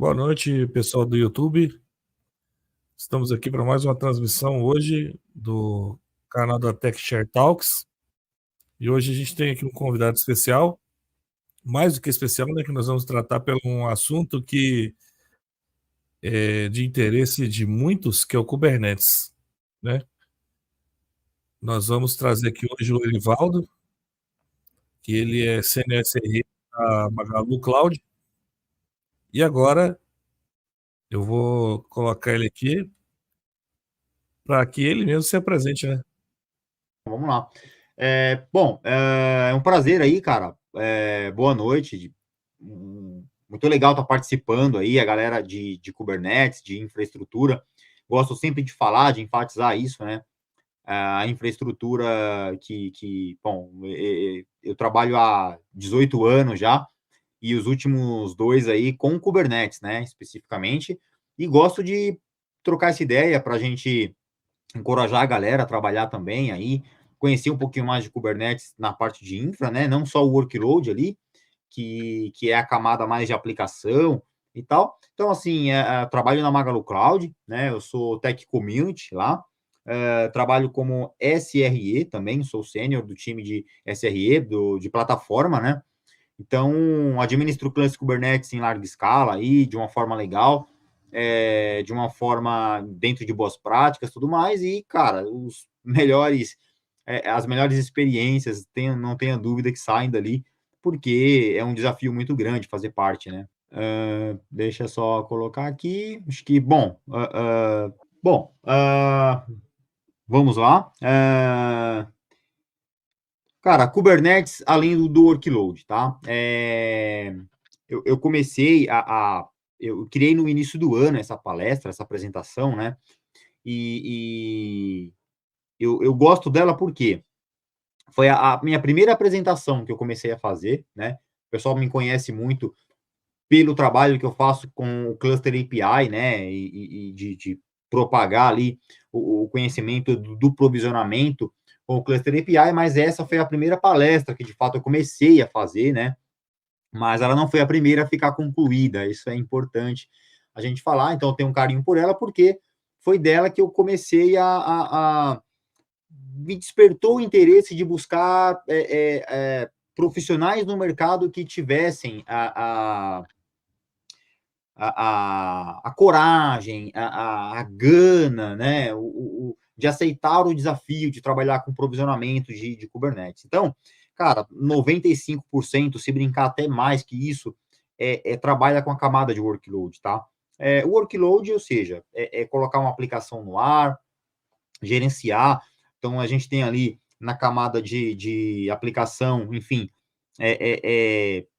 Boa noite, pessoal do YouTube. Estamos aqui para mais uma transmissão hoje do canal da TechShare Talks. E hoje a gente tem aqui um convidado especial, mais do que especial, né, que nós vamos tratar por um assunto que é de interesse de muitos, que é o Kubernetes, né? Nós vamos trazer aqui hoje o Erivaldo, que ele é Senior SRE da Magalu Cloud. E agora eu vou colocar ele aqui para que ele mesmo se apresente, né? Vamos lá. É um prazer aí, cara. Boa noite. Muito legal estar participando aí, a galera de Kubernetes, de infraestrutura. Gosto sempre de falar, de enfatizar isso, né? A infraestrutura bom, eu trabalho há 18 anos já, e os últimos 2 aí com Kubernetes, né, especificamente, e gosto de trocar essa ideia para a gente encorajar a galera a trabalhar também aí, conhecer um pouquinho mais de Kubernetes na parte de infra, né? Não só o workload ali, que é a camada mais de aplicação e tal. Então, assim, trabalho na Magalu Cloud, né? Eu sou Tech Community lá, trabalho como SRE também, sou sênior do time de SRE, de plataforma, né? Então, administro cluster Kubernetes em larga escala aí, de uma forma legal, de uma forma dentro de boas práticas, tudo mais, e, cara, as melhores experiências, não tenha dúvida que saem dali, porque é um desafio muito grande fazer parte, né? Deixa eu só colocar aqui, acho que, vamos lá. Cara, Kubernetes, além do workload, tá? Eu comecei eu criei no início do ano essa palestra, essa apresentação, né? E eu gosto dela porque foi a minha primeira apresentação que eu comecei a fazer, né? O pessoal me conhece muito pelo trabalho que eu faço com o Cluster API, né? E de propagar ali o conhecimento do provisionamento com o Cluster API, mas essa foi a primeira palestra que de fato eu comecei a fazer, né? Mas ela não foi a primeira a ficar concluída, isso é importante a gente falar, então eu tenho um carinho por ela, porque foi dela que eu comecei a me despertou o interesse de buscar profissionais no mercado que tivessem a coragem, a gana, né, de aceitar o desafio de trabalhar com provisionamento de Kubernetes. Então, cara, 95%, se brincar até mais que isso, trabalha com a camada de workload, tá? O workload, ou seja, colocar uma aplicação no ar, gerenciar. Então, a gente tem ali na camada de aplicação, enfim,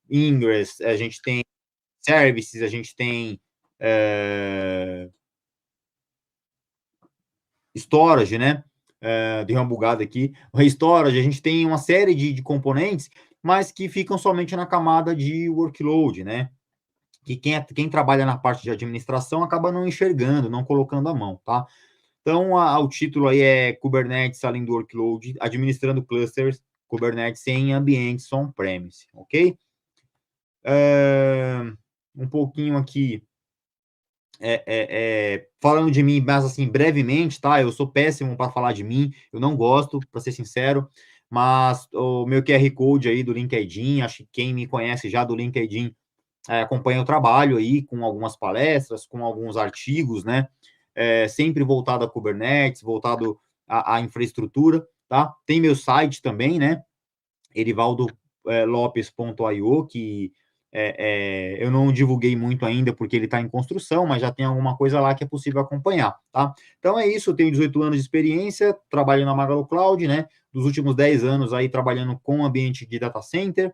Ingress, a gente tem services, a gente tem storage, né? Dei uma bugada aqui. O storage, a gente tem uma série de componentes, mas que ficam somente na camada de workload, né? Que quem trabalha na parte de administração acaba não enxergando, não colocando a mão, tá? Então, o título aí é Kubernetes além do workload, administrando clusters Kubernetes em ambientes on-premise, ok? Um pouquinho aqui, falando de mim, mas assim, brevemente, tá? Eu sou péssimo para falar de mim, eu não gosto, para ser sincero, mas o meu QR Code aí do LinkedIn, acho que quem me conhece já do LinkedIn acompanha o trabalho aí com algumas palestras, com alguns artigos, né? Sempre voltado a Kubernetes, voltado à infraestrutura, tá? Tem meu site também, né? Erivaldolopes.io, que eu não divulguei muito ainda porque ele está em construção, mas já tem alguma coisa lá que é possível acompanhar, tá? Então é isso, eu tenho 18 anos de experiência, trabalho na Magalu Cloud, né? Dos últimos 10 anos aí trabalhando com ambiente de data center,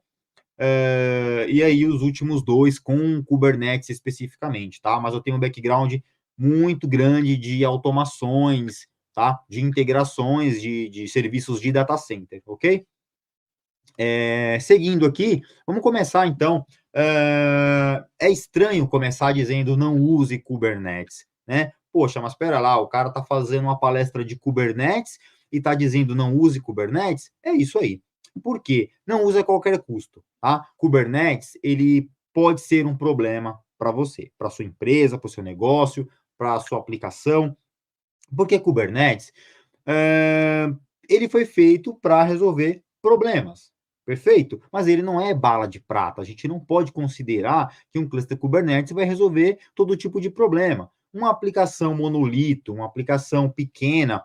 e aí os últimos 2 com Kubernetes especificamente, tá? Mas eu tenho um background muito grande de automações, tá? De integrações de serviços de data center, ok? Seguindo aqui, vamos começar então. É estranho começar dizendo não use Kubernetes, né? Poxa, mas espera lá, o cara está fazendo uma palestra de Kubernetes e está dizendo não use Kubernetes? É isso aí. Por quê? Não use a qualquer custo, tá? Kubernetes, ele pode ser um problema para você, para sua empresa, para o seu negócio, para a sua aplicação. Porque Kubernetes, ele foi feito para resolver problemas, perfeito? Mas ele não é bala de prata. A gente não pode considerar que um cluster Kubernetes vai resolver todo tipo de problema. Uma aplicação monolito, uma aplicação pequena,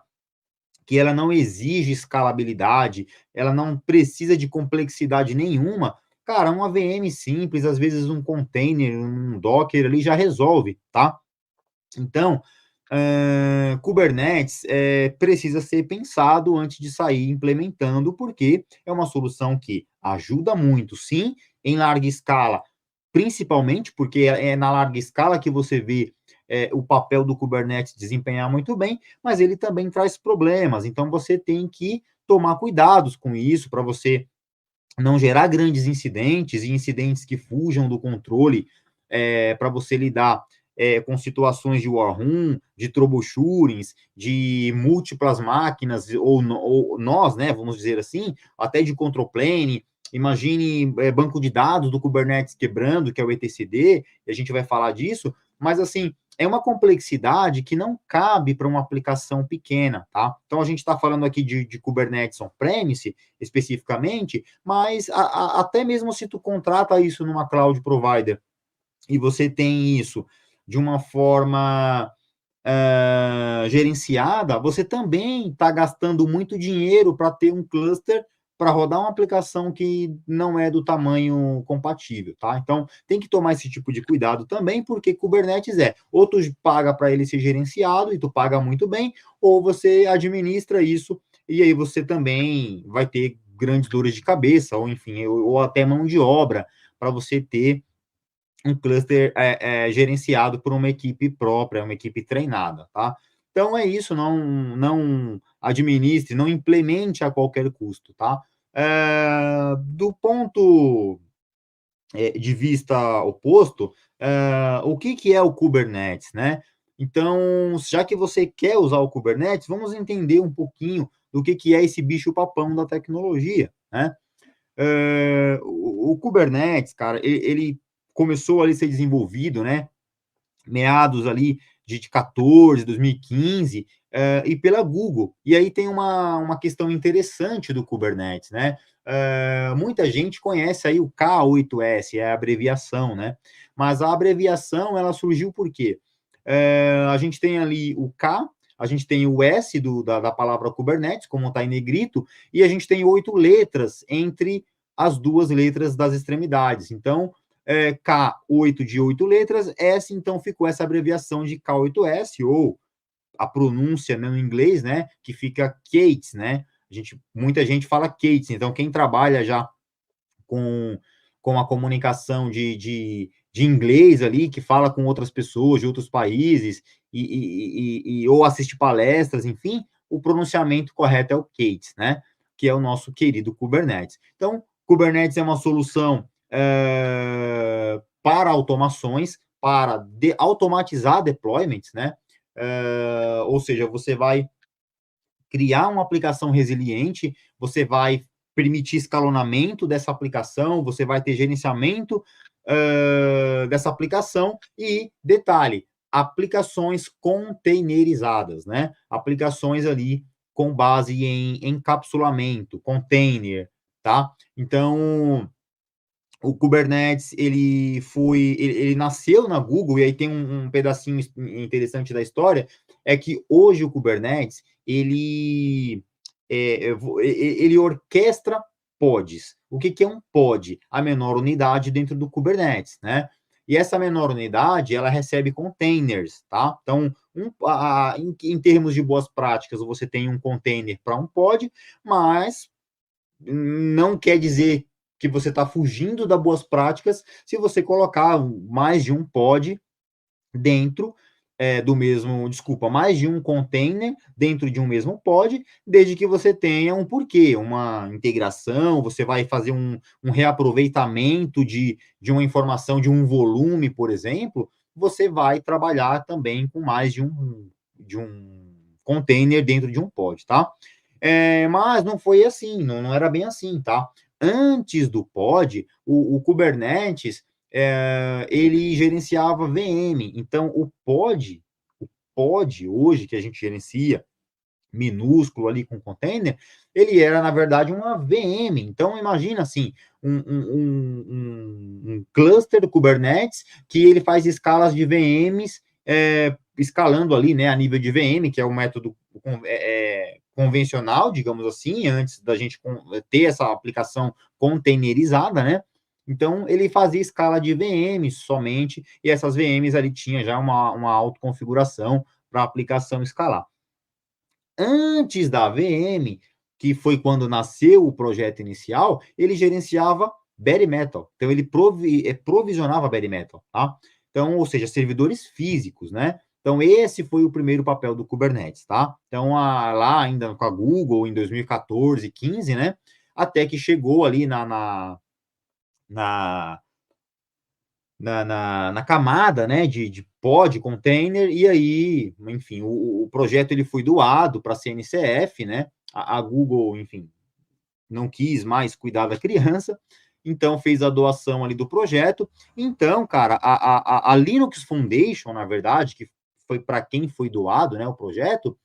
que ela não exige escalabilidade, ela não precisa de complexidade nenhuma, cara, uma VM simples, às vezes um container, um Docker ali já resolve, tá? Então, Kubernetes precisa ser pensado antes de sair implementando, porque é uma solução que ajuda muito, sim, em larga escala, principalmente porque é na larga escala que você vê o papel do Kubernetes desempenhar muito bem, mas ele também traz problemas, então você tem que tomar cuidados com isso para você não gerar grandes incidentes e incidentes que fujam do controle, para você lidar com situações de war room, de troubleshootings, de múltiplas máquinas, ou nós, né, vamos dizer assim, até de control plane. Imagine banco de dados do Kubernetes quebrando, que é o etcd, e a gente vai falar disso, mas assim, é uma complexidade que não cabe para uma aplicação pequena, tá? Então, a gente está falando aqui de Kubernetes on-premise, especificamente, mas até mesmo se tu contrata isso numa cloud provider e você tem isso de uma forma gerenciada, você também está gastando muito dinheiro para ter um cluster para rodar uma aplicação que não é do tamanho compatível, tá? Então, tem que tomar esse tipo de cuidado também, porque Kubernetes ou tu paga para ele ser gerenciado, e tu paga muito bem, ou você administra isso, e aí você também vai ter grandes dores de cabeça, ou enfim, ou até mão de obra, para você ter um cluster gerenciado por uma equipe própria, uma equipe treinada, tá? Então é isso, não administre, não implemente a qualquer custo, tá? Do ponto de vista oposto, o que é o Kubernetes, né? Então, já que você quer usar o Kubernetes, vamos entender um pouquinho do que é esse bicho-papão da tecnologia, né? O Kubernetes, cara, ele começou ali a ser desenvolvido, né? Meados ali de 14, 2015, e pela Google. E aí tem uma questão interessante do Kubernetes, né? Muita gente conhece aí o K8S, é a abreviação, né? Mas a abreviação, ela surgiu por quê? A gente tem ali o K, a gente tem o S da palavra Kubernetes, como está em negrito, e a gente tem 8 letras entre as duas letras das extremidades. Então, K8 de 8 letras, S, então ficou essa abreviação de K8S, ou a pronúncia, né, no inglês, né, que fica Kates, né? Muita gente fala Kates, então quem trabalha já com a comunicação de inglês ali, que fala com outras pessoas de outros países, ou assiste palestras, enfim, o pronunciamento correto é o Kates, né? Que é o nosso querido Kubernetes. Então, Kubernetes é uma solução para automações, para automatizar deployments, né? Ou seja, você vai criar uma aplicação resiliente, você vai permitir escalonamento dessa aplicação, você vai ter gerenciamento dessa aplicação e, detalhe, aplicações containerizadas, né? Aplicações ali com base em encapsulamento, container, tá? Então, o Kubernetes, ele nasceu na Google, e aí tem um pedacinho interessante da história, é que hoje o Kubernetes, ele orquestra pods. O que é um pod? A menor unidade dentro do Kubernetes, né? E essa menor unidade, ela recebe containers, tá? Então, em termos de boas práticas, você tem um container para um pod, mas não quer dizer que você está fugindo das boas práticas se você colocar mais de um pod dentro do mesmo, desculpa, mais de um container dentro de um mesmo pod, desde que você tenha um porquê, uma integração, você vai fazer um reaproveitamento de uma informação, de um volume, por exemplo, você vai trabalhar também com mais de um container dentro de um pod, tá? Mas não foi assim, não era bem assim, tá? Antes do pod, o Kubernetes, ele gerenciava VM. Então, o pod hoje, que a gente gerencia, minúsculo ali com container, ele era, na verdade, uma VM. Então, imagina assim, um cluster do Kubernetes que ele faz escalas de VMs, escalando ali, né, a nível de VM, que é o método convencional, digamos assim, antes da gente ter essa aplicação containerizada, né? Então, ele fazia escala de VMs somente, e essas VMs ali tinha já uma autoconfiguração para a aplicação escalar. Antes da VM, que foi quando nasceu o projeto inicial, ele gerenciava bare metal. Então, ele provisionava bare metal, tá? Então, ou seja, servidores físicos, né? Então, esse foi o primeiro papel do Kubernetes, tá? Então, lá ainda com a Google, em 2014, 15, né? Até que chegou ali na camada, né, de pod, container, e aí, enfim, o projeto ele foi doado para a CNCF, né, a Google, enfim, não quis mais cuidar da criança, então fez a doação ali do projeto. Então, cara, a Linux Foundation, na verdade, que foi para quem foi doado, né, o projeto,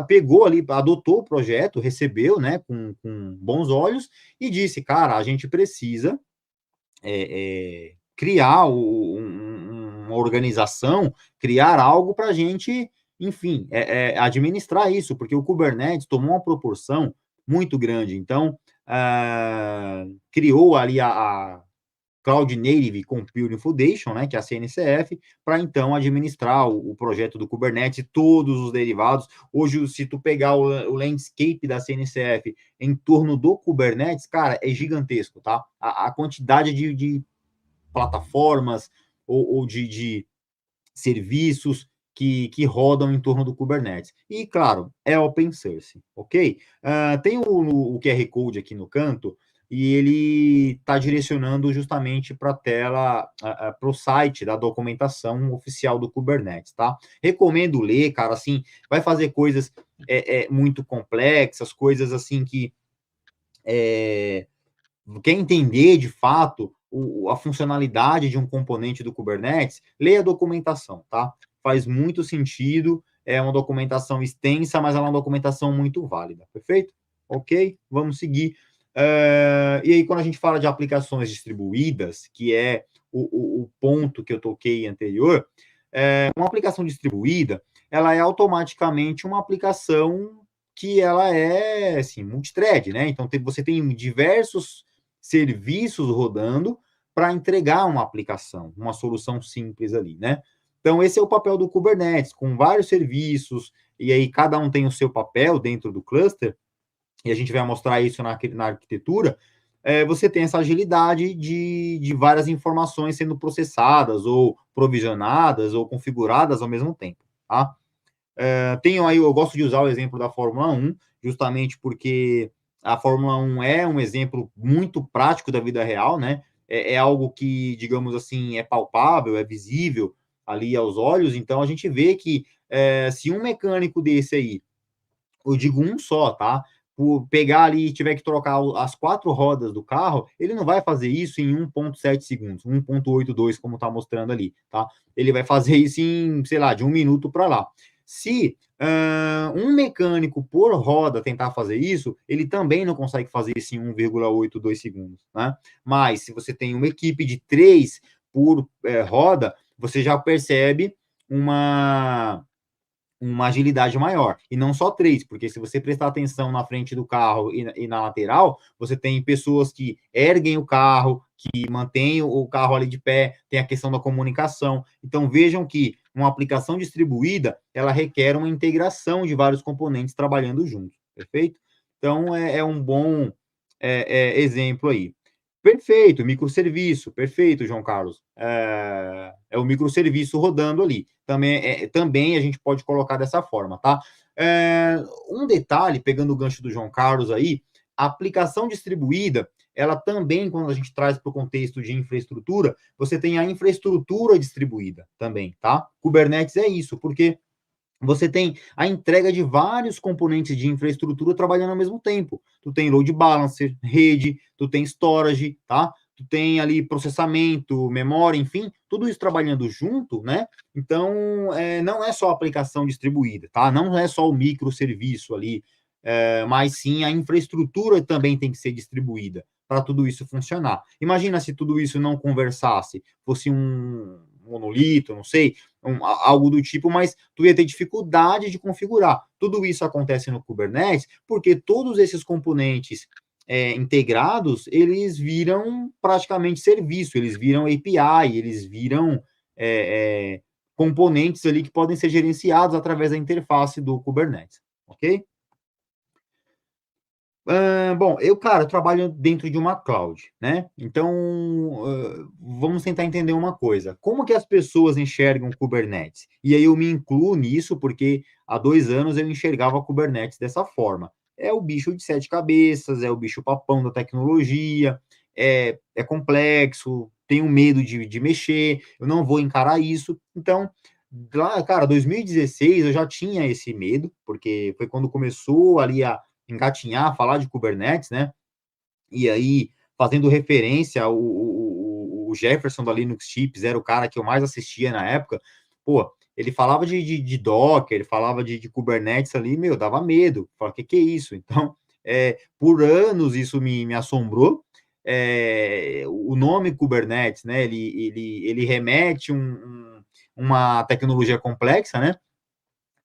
pegou ali, adotou o projeto, recebeu, né, com bons olhos, e disse, cara, a gente precisa criar uma organização, criar algo para a gente, enfim, administrar isso, porque o Kubernetes tomou uma proporção muito grande. Então, criou ali a Cloud Native Computing Foundation, né, que é a CNCF, para então administrar o projeto do Kubernetes, todos os derivados. Hoje, se tu pegar o landscape da CNCF em torno do Kubernetes, cara, é gigantesco, tá? A quantidade de plataformas ou de serviços que rodam em torno do Kubernetes. E, claro, é open source, ok? Tem o QR Code aqui no canto, e ele está direcionando justamente para a tela, para o site da documentação oficial do Kubernetes, tá? Recomendo ler, cara, assim, vai fazer coisas muito complexas, coisas assim que quer entender de fato a funcionalidade de um componente do Kubernetes, leia a documentação, tá? Faz muito sentido, é uma documentação extensa, mas ela é uma documentação muito válida, perfeito? Ok? Vamos seguir. E aí, quando a gente fala de aplicações distribuídas, que é o ponto que eu toquei anterior, uma aplicação distribuída, ela é automaticamente uma aplicação que ela é, assim, multithread, né? Então, você tem diversos serviços rodando para entregar uma aplicação, uma solução simples ali, né? Então, esse é o papel do Kubernetes, com vários serviços, e aí cada um tem o seu papel dentro do cluster, e a gente vai mostrar isso na arquitetura. Você tem essa agilidade de várias informações sendo processadas, ou provisionadas, ou configuradas ao mesmo tempo, tá? Tenho aí, eu gosto de usar o exemplo da Fórmula 1, justamente porque a Fórmula 1 é um exemplo muito prático da vida real, né? É algo que, digamos assim, é palpável, é visível ali aos olhos, então a gente vê que se um mecânico desse aí, eu digo um só, tá? Por pegar ali e tiver que trocar as 4 rodas do carro, ele não vai fazer isso em 1,7 segundos, 1,82, como está mostrando ali, tá? Ele vai fazer isso em, sei lá, de 1 minuto para lá. Se um mecânico por roda tentar fazer isso, ele também não consegue fazer isso em 1,82 segundos, né? Mas se você tem uma equipe de 3 por roda, você já percebe uma agilidade maior. E não só 3, porque se você prestar atenção na frente do carro e na lateral, você tem pessoas que erguem o carro, que mantêm o carro ali de pé, tem a questão da comunicação. Então, vejam que uma aplicação distribuída, ela requer uma integração de vários componentes trabalhando juntos, perfeito? Então, é um bom exemplo aí. Perfeito, microserviço, perfeito, João Carlos. É o microserviço rodando ali. Também a gente pode colocar dessa forma, tá? Um detalhe, pegando o gancho do João Carlos aí, a aplicação distribuída, ela também, quando a gente traz para o contexto de infraestrutura, você tem a infraestrutura distribuída também, tá? Kubernetes é isso, porque você tem a entrega de vários componentes de infraestrutura trabalhando ao mesmo tempo. tu tem load balancer, rede, tu tem storage, tá? Tu tem ali processamento, memória, enfim, tudo isso trabalhando junto, né? Então, não é só a aplicação distribuída, tá? Não é só o microserviço ali, mas sim a infraestrutura também tem que ser distribuída para tudo isso funcionar. Imagina se tudo isso não conversasse, fosse um monolito, não sei, algo do tipo, mas tu ia ter dificuldade de configurar. Tudo isso acontece no Kubernetes porque todos esses componentes integrados, eles viram praticamente serviço, eles viram API, eles viram componentes ali que podem ser gerenciados através da interface do Kubernetes, ok? Bom, cara, eu trabalho dentro de uma cloud, né? Então, vamos tentar entender uma coisa. Como que as pessoas enxergam Kubernetes? E aí eu me incluo nisso porque há 2 anos eu enxergava Kubernetes dessa forma. É o bicho de 7 cabeças, é o bicho papão da tecnologia, é complexo, tenho medo de mexer, eu não vou encarar isso. Então, lá, cara, 2016 eu já tinha esse medo, porque foi quando começou ali a engatinhar, falar de Kubernetes, né? E aí, fazendo referência, o Jefferson da Linux Chips era o cara que eu mais assistia na época. Pô, ele falava de Docker, ele falava de Kubernetes ali, meu, dava medo. Falava, que é isso? Então, por anos isso me assombrou. O nome Kubernetes, né? Ele remete uma tecnologia complexa, né?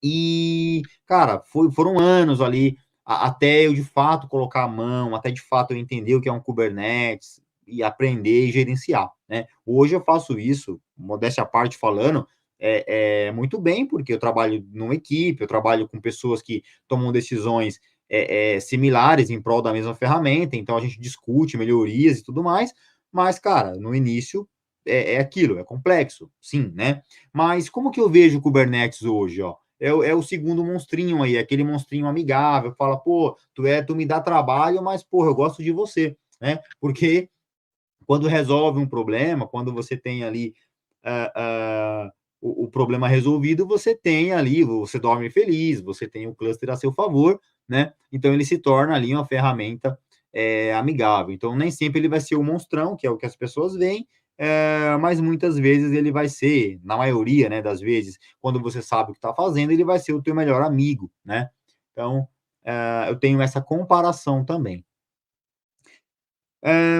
E, cara, foram anos ali até eu de fato colocar a mão, até de fato eu entender o que é um Kubernetes e aprender e gerenciar, né? Hoje eu faço isso, modéstia à parte falando, muito bem, porque eu trabalho numa equipe, eu trabalho com pessoas que tomam decisões similares em prol da mesma ferramenta, então a gente discute melhorias e tudo mais, mas, cara, no início é aquilo, é complexo, sim, né? Mas como que eu vejo o Kubernetes hoje, ó? É o segundo monstrinho aí, aquele monstrinho amigável, fala, pô, tu me dá trabalho, mas, porra, eu gosto de você, né? Porque quando resolve um problema, quando você tem ali o problema resolvido, você tem ali, você dorme feliz, você tem o cluster a seu favor, né? Então ele se torna ali uma ferramenta amigável. Então nem sempre ele vai ser o monstrão, que é o que as pessoas veem, mas muitas vezes ele vai ser, na maioria, né, das vezes, quando você sabe o que está fazendo, ele vai ser o teu melhor amigo, né? Então eu tenho essa comparação também.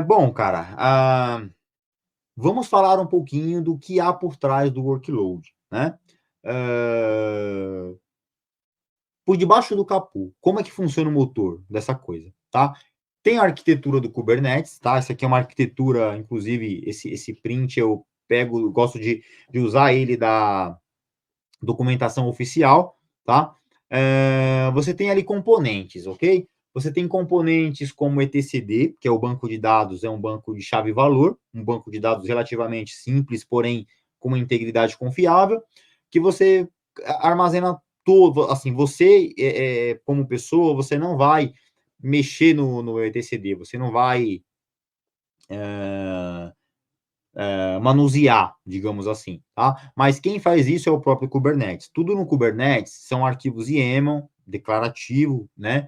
Bom, cara, vamos falar um pouquinho do que há por trás do workload, né? Por debaixo do capô, como é que funciona o motor dessa coisa, tá? Tem a arquitetura do Kubernetes, tá? Essa aqui é uma arquitetura, inclusive, esse print eu pego, gosto de usar ele da documentação oficial, tá? Você tem ali componentes, ok? Você tem componentes como etcd, que é o banco de dados, é um banco de chave-valor, um banco de dados relativamente simples, porém com uma integridade confiável, que você armazena todo, assim, você, como pessoa, você não vai mexer no etcd, você não vai manusear, digamos assim, tá? Mas quem faz isso é o próprio Kubernetes. Tudo no Kubernetes são arquivos YAML, declarativo, né?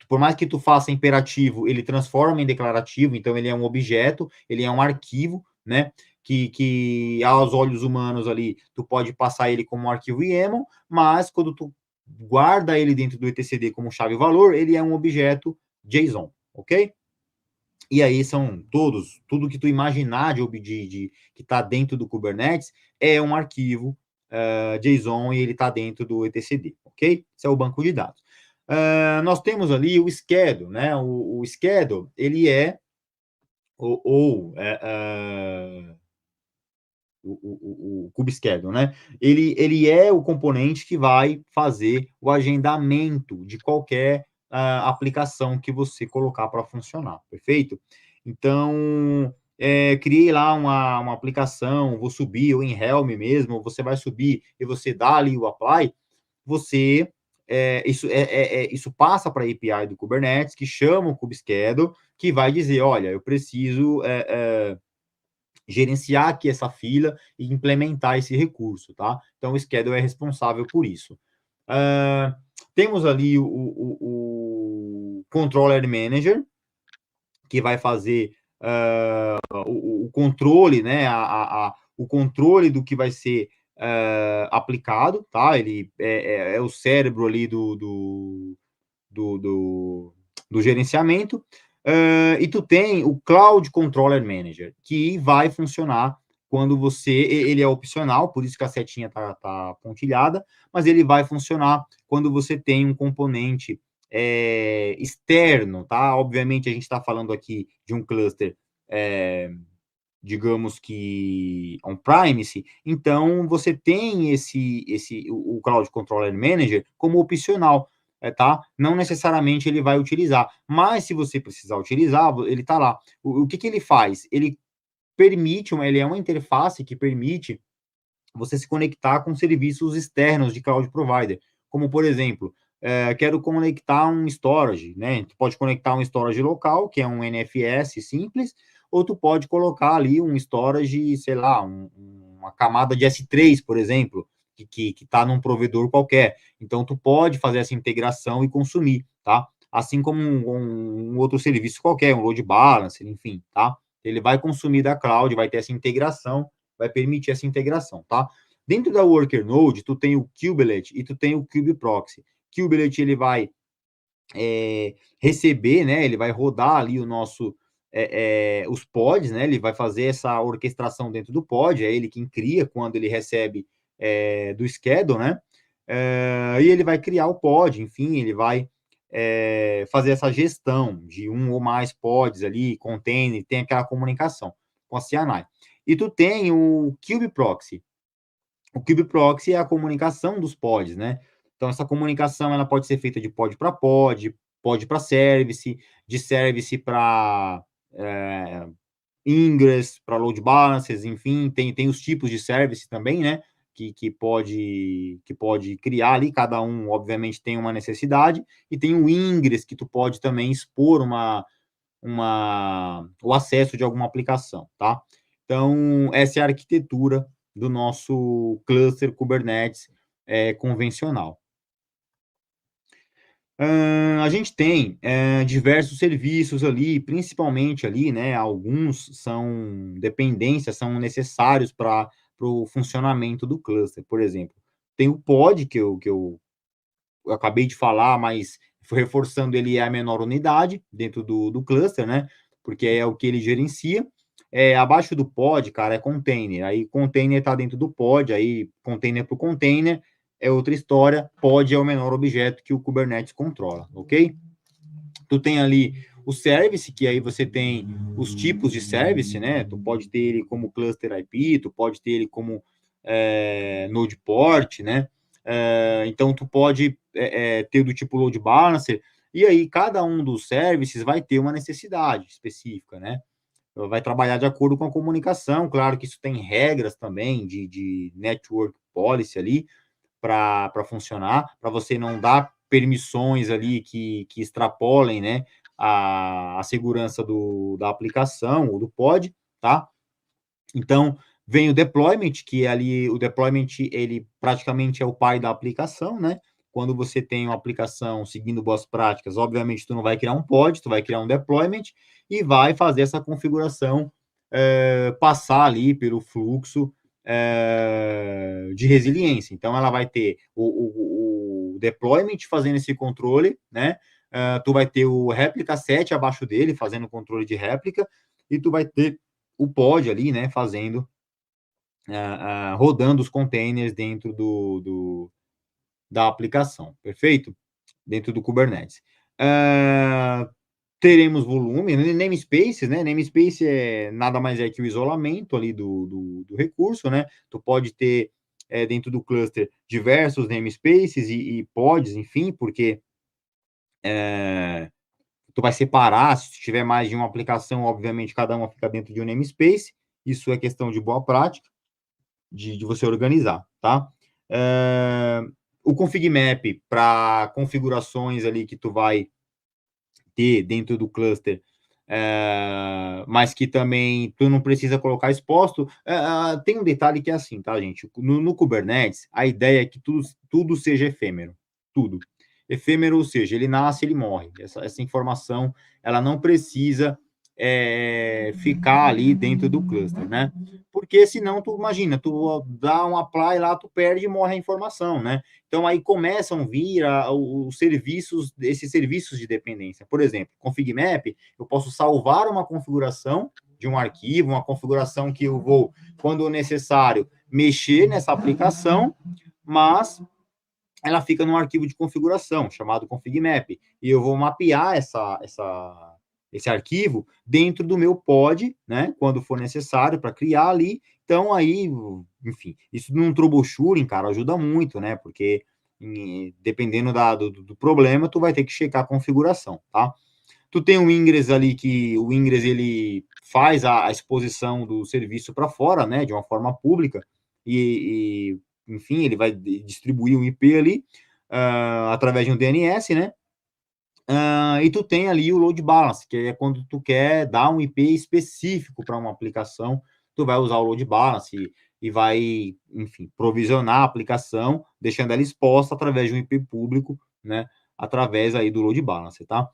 Por mais que tu faça imperativo, ele transforma em declarativo, então ele é um objeto, ele é um arquivo, né? Que aos olhos humanos ali, tu pode passar ele como um arquivo YAML, mas quando tu guarda ele dentro do etcd como chave-valor, ele é um objeto JSON, ok? E aí são tudo que tu imaginar que está dentro do Kubernetes é um arquivo JSON e ele está dentro do etcd, ok? Esse é o banco de dados. Nós temos ali o schedule, né? O schedule, ele é o kubescedule, né? Ele é o componente que vai fazer o agendamento de qualquer aplicação que você colocar para funcionar, perfeito? Então, criei lá uma aplicação, vou subir, ou em Helm mesmo, você vai subir e você dá ali o apply, você isso passa para a API do Kubernetes, que chama o kubescedule, que vai dizer, olha, eu preciso gerenciar aqui essa fila e implementar esse recurso, tá? Então, o schedule é responsável por isso. Temos ali Controller Manager, que vai fazer o controle, né, o controle do que vai ser aplicado, tá? Ele é o cérebro ali do gerenciamento. E tu tem o Cloud Controller Manager, que vai funcionar quando ele é opcional, por isso que a setinha tá pontilhada, mas ele vai funcionar quando você tem um componente externo, tá? Obviamente, a gente está falando aqui de um cluster, digamos que on-premise, então você tem o Cloud Controller Manager como opcional, tá? Não necessariamente ele vai utilizar, mas se você precisar utilizar, ele está lá. O que ele faz? Ele ele é uma interface que permite você se conectar com serviços externos de cloud provider, como, por exemplo, quero conectar um storage, né? Tu pode conectar um storage local, que é um NFS simples, ou tu pode colocar ali um storage, sei lá, uma camada de S3, por exemplo, que está num provedor qualquer. Então, tu pode fazer essa integração e consumir, tá? Assim como um outro serviço qualquer, um load balancer, enfim, tá? Ele vai consumir da cloud, vai ter essa integração, vai permitir essa integração, tá? Dentro da Worker Node, tu tem o Kubelet e tu tem o kubeproxy. Kubelet, ele vai receber, né? Ele vai rodar ali os pods, né? Ele vai fazer essa orquestração dentro do pod, é ele quem cria quando ele recebe do schedule, né? E ele vai criar o pod, enfim, ele vai fazer essa gestão de um ou mais pods ali, container, tem aquela comunicação com a CNI. E tu tem o kubeproxy. O kubeproxy é a comunicação dos pods, né? Então, essa comunicação ela pode ser feita de pod para pod, pod para service, de service para ingress, para load balancers, enfim, tem os tipos de service também, né? Que pode criar ali, cada um, obviamente, tem uma necessidade, e tem o ingress, que tu pode também expor o acesso de alguma aplicação, tá? Então, essa é a arquitetura do nosso cluster Kubernetes convencional. A gente tem diversos serviços ali, principalmente ali, né? Alguns são dependências, são necessários para o funcionamento do cluster. Por exemplo, tem o pod, que eu acabei de falar, mas reforçando, ele é a menor unidade dentro do cluster, né? Porque é o que ele gerencia. Abaixo do pod, cara, é container. Aí container está dentro do pod, aí container para o container é outra história. Pod é o menor objeto que o Kubernetes controla, ok? Tu tem ali o service, que aí você tem os tipos de service, né? Tu pode ter ele como cluster IP, tu pode ter ele como node port, né? Então, tu pode ter do tipo load balancer, e aí cada um dos services vai ter uma necessidade específica, né? Vai trabalhar de acordo com a comunicação, claro que isso tem regras também de network policy ali para funcionar, para você não dar permissões ali que extrapolem, né, a segurança da aplicação ou do pod, tá? Então, vem o deployment, que ali o deployment, ele praticamente é o pai da aplicação, né? Quando você tem uma aplicação seguindo boas práticas, obviamente tu não vai criar um pod, tu vai criar um deployment e vai fazer essa configuração passar ali pelo fluxo de resiliência. Então, ela vai ter o deployment fazendo esse controle, né? Tu vai ter o réplica set abaixo dele, fazendo controle de réplica, e tu vai ter o pod ali, né, fazendo, rodando os containers dentro da aplicação, perfeito? Dentro do Kubernetes. Teremos volume, namespaces, né? Namespace nada mais é que o isolamento ali do recurso, né? Tu pode ter dentro do cluster diversos namespaces e pods, enfim, porque tu vai separar, se tiver mais de uma aplicação, obviamente cada uma fica dentro de um namespace, isso é questão de boa prática, de você organizar, tá? O config map para configurações ali que tu vai ter dentro do cluster, mas que também tu não precisa colocar exposto. Tem um detalhe que é assim, tá, gente? No Kubernetes, a ideia é que tudo seja efêmero, tudo. efêmero, ou seja, ele nasce, ele morre. Essa informação, ela não precisa ficar ali dentro do cluster, né? Porque senão, tu imagina, tu dá um apply lá, tu perde e morre a informação, né? Então, aí começam a vir os serviços, esses serviços de dependência. Por exemplo, config map, eu posso salvar uma configuração de um arquivo, uma configuração que eu vou, quando necessário, mexer nessa aplicação, mas ela fica num arquivo de configuração, chamado config map, e eu vou mapear esse arquivo dentro do meu pod, né, quando for necessário, para criar ali. Então, aí, enfim, isso num troubleshooting, cara, ajuda muito, né, porque dependendo do problema, tu vai ter que checar a configuração, tá? Tu tem o Ingress ali, que o Ingress, ele faz a exposição do serviço para fora, né, de uma forma pública, enfim, ele vai distribuir um IP ali, através de um DNS, né, e tu tem ali o load balance, que é quando tu quer dar um IP específico para uma aplicação, tu vai usar o load balance e vai, enfim, provisionar a aplicação, deixando ela exposta através de um IP público, né, através aí do load balance, tá?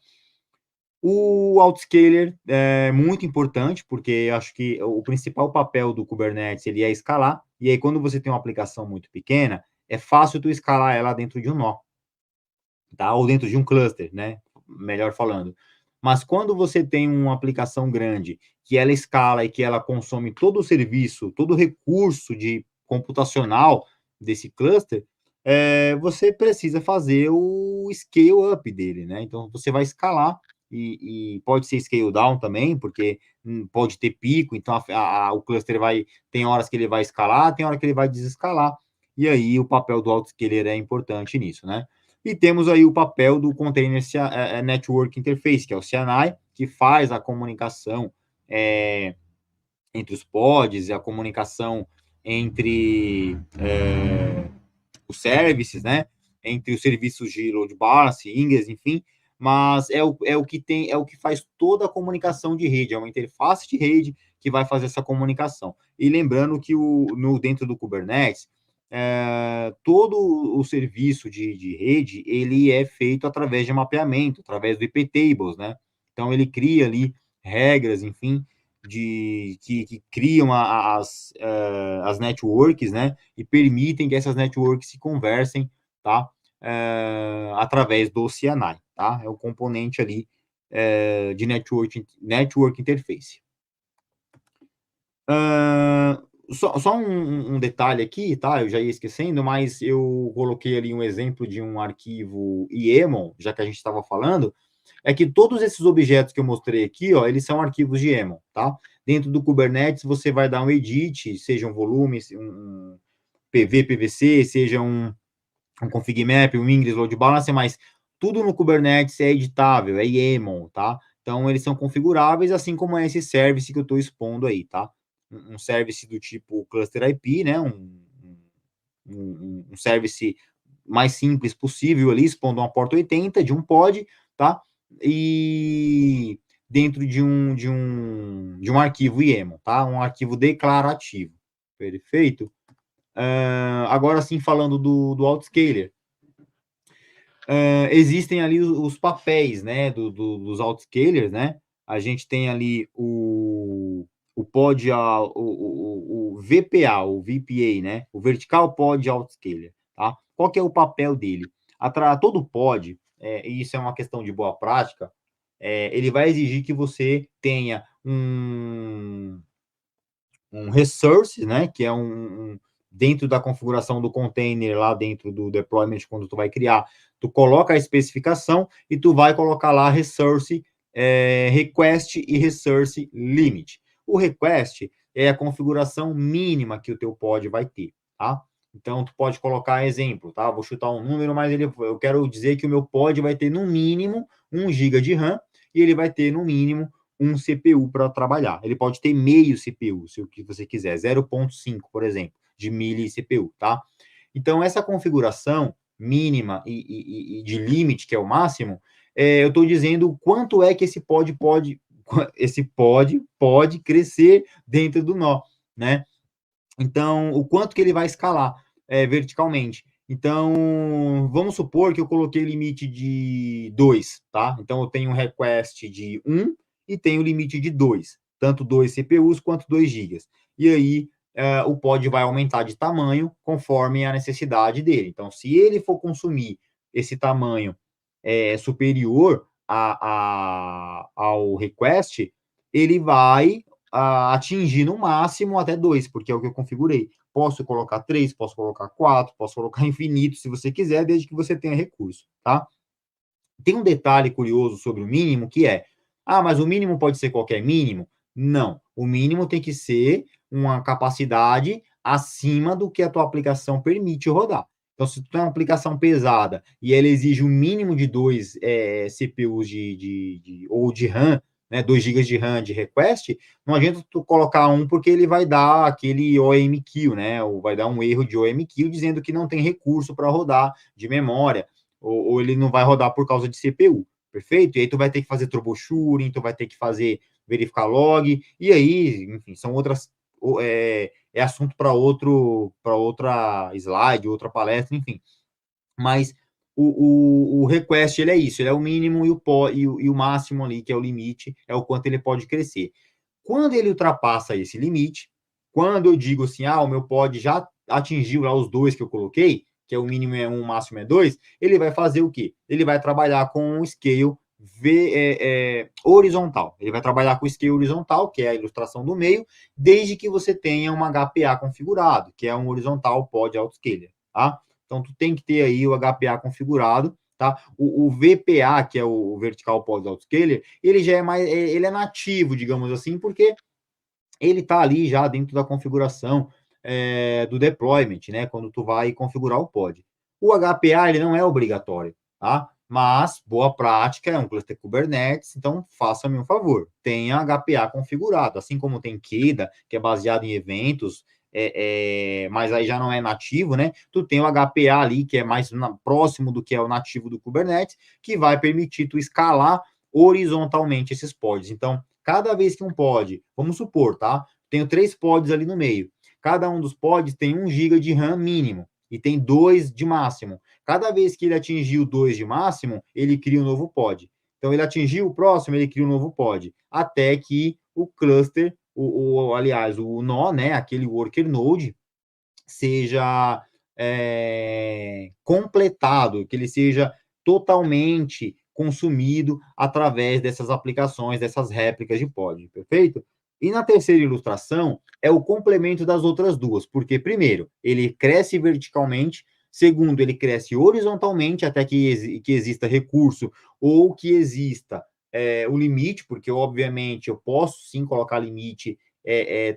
O autoscaler é muito importante, porque acho que o principal papel do Kubernetes, ele é escalar, e aí quando você tem uma aplicação muito pequena, é fácil tu escalar ela dentro de um nó, tá? Ou dentro de um cluster, né? Melhor falando. Mas quando você tem uma aplicação grande, que ela escala e que ela consome todo o serviço, todo o recurso de computacional desse cluster, você precisa fazer o scale up dele, né? Então, você vai escalar e pode ser scale down também, porque pode ter pico, então o cluster tem horas que ele vai escalar, tem hora que ele vai desescalar, e aí o papel do autoscaler é importante nisso, né? E temos aí o papel do Container Network Interface, que é o CNI, que faz a comunicação entre os pods, a comunicação entre os services, né? Entre os serviços de load balance, Ingress, enfim, mas é o que faz toda a comunicação de rede, é uma interface de rede que vai fazer essa comunicação. E lembrando que dentro do Kubernetes, todo o serviço de rede, ele é feito através de mapeamento, através do IP tables, né? Então, ele cria ali regras, enfim, que criam as networks, né? E permitem que essas networks se conversem, tá? Através do CNI, tá? É o componente ali de network interface. Só um detalhe aqui, tá? Eu já ia esquecendo, mas eu coloquei ali um exemplo de um arquivo YAML, já que a gente estava falando, é que todos esses objetos que eu mostrei aqui, ó, eles são arquivos de YAML, tá? Dentro do Kubernetes, você vai dar um edit, seja um volume, um PV, PVC, seja um config map, um ingress, load balancer, mas tudo no Kubernetes é editável, é YAML, tá? Então, eles são configuráveis, assim como é esse service que eu estou expondo aí, tá? Um service do tipo cluster IP, né? Um service mais simples possível ali, expondo uma porta 80 de um pod, tá? E dentro de um arquivo YAML, tá? Um arquivo declarativo. Perfeito? Agora sim, falando do autoscaler. Existem ali os papéis, né, dos autoscalers, né? A gente tem ali o pod, o VPA, o VPA, né? O Vertical Pod Autoscaler, tá? Qual que é o papel dele? Todo pod, e isso é uma questão de boa prática, ele vai exigir que você tenha um resource, né? Que é dentro da configuração do container, lá dentro do deployment, quando tu vai criar, tu coloca a especificação e tu vai colocar lá resource, request e resource limit. O request é a configuração mínima que o teu pod vai ter, tá? Então, tu pode colocar exemplo, tá? Vou chutar um número, mas eu quero dizer que o meu pod vai ter, no mínimo, 1 GB de RAM e ele vai ter, no mínimo, um CPU para trabalhar. Ele pode ter meio CPU, se o que você quiser, 0.5, por exemplo, de milli CPU, tá? Então, essa configuração mínima e de limite, que é o máximo, eu estou dizendo quanto é que esse pod pode crescer dentro do nó, né? Então, o quanto que ele vai escalar verticalmente. Então, vamos supor que eu coloquei limite de 2, tá? Então, eu tenho um request de 1 e tenho limite de 2, tanto 2 CPUs quanto 2 GB. E aí, o pod vai aumentar de tamanho conforme a necessidade dele. Então, se ele for consumir esse tamanho superior ao request, ele vai atingir no máximo até 2, porque é o que eu configurei. Posso colocar 3, posso colocar 4, posso colocar infinito, se você quiser, desde que você tenha recurso, tá? Tem um detalhe curioso sobre o mínimo, que é, mas o mínimo pode ser qualquer mínimo? Não, o mínimo tem que ser uma capacidade acima do que a tua aplicação permite rodar. Então, se tu tem uma aplicação pesada e ela exige um mínimo de 2 CPUs ou de RAM, né, 2 GB de RAM de request, não adianta tu colocar um porque ele vai dar aquele OMQ, né, ou vai dar um erro de OMQ dizendo que não tem recurso para rodar de memória, ou ele não vai rodar por causa de CPU, perfeito? E aí tu vai ter que fazer troubleshooting, tu vai ter que verificar log, e aí, enfim, são outras, assunto para outra slide, outra palestra, enfim. Mas o request, ele é isso, ele é o mínimo e o máximo ali, que é o limite, é o quanto ele pode crescer. Quando ele ultrapassa esse limite, quando eu digo assim, o meu pod já atingiu lá os 2 que eu coloquei, que é o mínimo é 1, o máximo é 2, ele vai fazer o quê? Ele vai trabalhar com o scale horizontal. Ele vai trabalhar com o scale horizontal, que é a ilustração do meio, desde que você tenha uma HPA configurado, que é um horizontal pod autoscaler, tá? Então, tu tem que ter aí o HPA configurado, tá? O VPA, que é o Vertical Pod Autoscaler, ele já é ele é nativo, digamos assim, porque ele está ali já dentro da configuração do deployment, né? Quando tu vai configurar o pod. O HPA, ele não é obrigatório, tá? Mas, boa prática, é um cluster Kubernetes, então faça-me um favor, tenha HPA configurado, assim como tem KEDA, que é baseado em eventos, mas aí já não é nativo, né? Tu tem o HPA ali, que é mais próximo do que é o nativo do Kubernetes, que vai permitir tu escalar horizontalmente esses pods. Então, cada vez que um pod, vamos supor, tá? Tenho 3 pods ali no meio. Cada um dos pods tem 1 GB de RAM mínimo e tem 2 de máximo. Cada vez que ele atingiu 2 de máximo, ele cria um novo pod. Então, ele atingiu o próximo, ele cria um novo pod. Até que o cluster, aliás, o nó, né, aquele worker node, seja completado, que ele seja totalmente consumido através dessas aplicações, dessas réplicas de pod, perfeito? E na terceira ilustração é o complemento das outras duas, porque, primeiro, ele cresce verticalmente, segundo, ele cresce horizontalmente até que exista recurso ou que exista o limite, porque, obviamente, eu posso sim colocar limite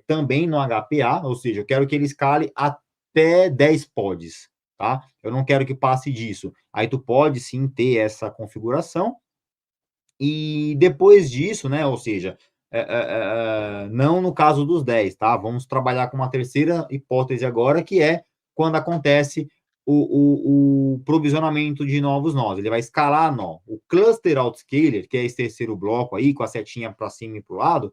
também no HPA, ou seja, eu quero que ele escale até 10 pods, tá? Eu não quero que passe disso. Aí tu pode sim ter essa configuração. E depois disso, né? Ou seja, não no caso dos 10, tá? Vamos trabalhar com uma terceira hipótese agora, que é quando acontece o provisionamento de novos nós. Ele vai escalar nó. O cluster autoscaler, que é esse terceiro bloco aí, com a setinha para cima e para o lado,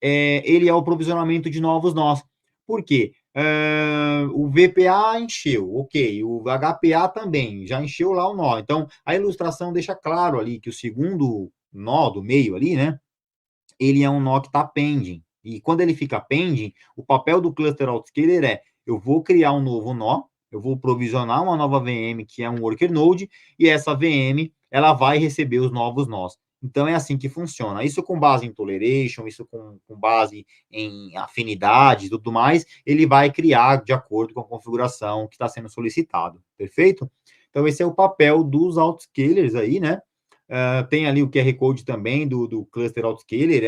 ele é o provisionamento de novos nós. Por quê? O VPA encheu, ok. O HPA também, já encheu lá o nó. Então, a ilustração deixa claro ali que o segundo nó do meio ali, né? Ele é um nó que está pending. E quando ele fica pending, o papel do cluster autoscaler eu vou criar um novo nó, eu vou provisionar uma nova VM, que é um worker node, e essa VM, ela vai receber os novos nós. Então, é assim que funciona. Isso com base em toleration, isso com base em afinidade e tudo mais, ele vai criar de acordo com a configuração que está sendo solicitado. Perfeito? Então, esse é o papel dos autoscalers aí, né? Tem ali o QR Code também do Cluster Autoscaler,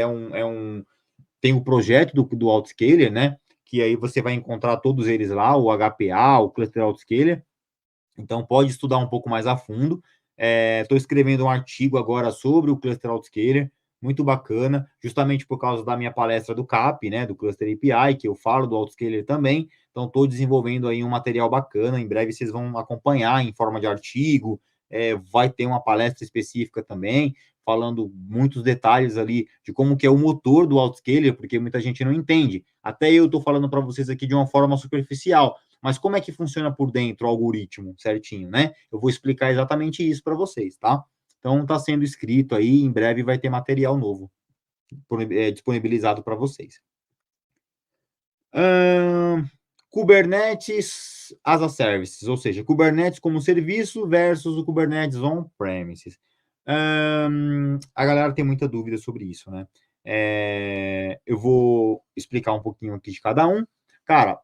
tem o projeto do Autoscaler, né? Que aí você vai encontrar todos eles lá, o HPA, o Cluster Autoscaler. Então, pode estudar um pouco mais a fundo. Estou escrevendo um artigo agora sobre o Cluster Autoscaler, muito bacana, justamente por causa da minha palestra do CAP, né, do Cluster API, que eu falo do Autoscaler também. Então, estou desenvolvendo aí um material bacana. Em breve vocês vão acompanhar em forma de artigo. Vai ter uma palestra específica também, falando muitos detalhes ali de como que é o motor do Autoscaler, porque muita gente não entende. Até eu estou falando para vocês aqui de uma forma superficial, Mas como é que funciona por dentro o algoritmo certinho, né? Eu vou explicar exatamente isso para vocês, tá? Então, está sendo escrito aí, em breve vai ter material novo disponibilizado para vocês. Kubernetes as a services, ou seja, Kubernetes como serviço versus o Kubernetes on-premises. A galera tem muita dúvida sobre isso, né? Eu vou explicar um pouquinho aqui de cada um. Cara,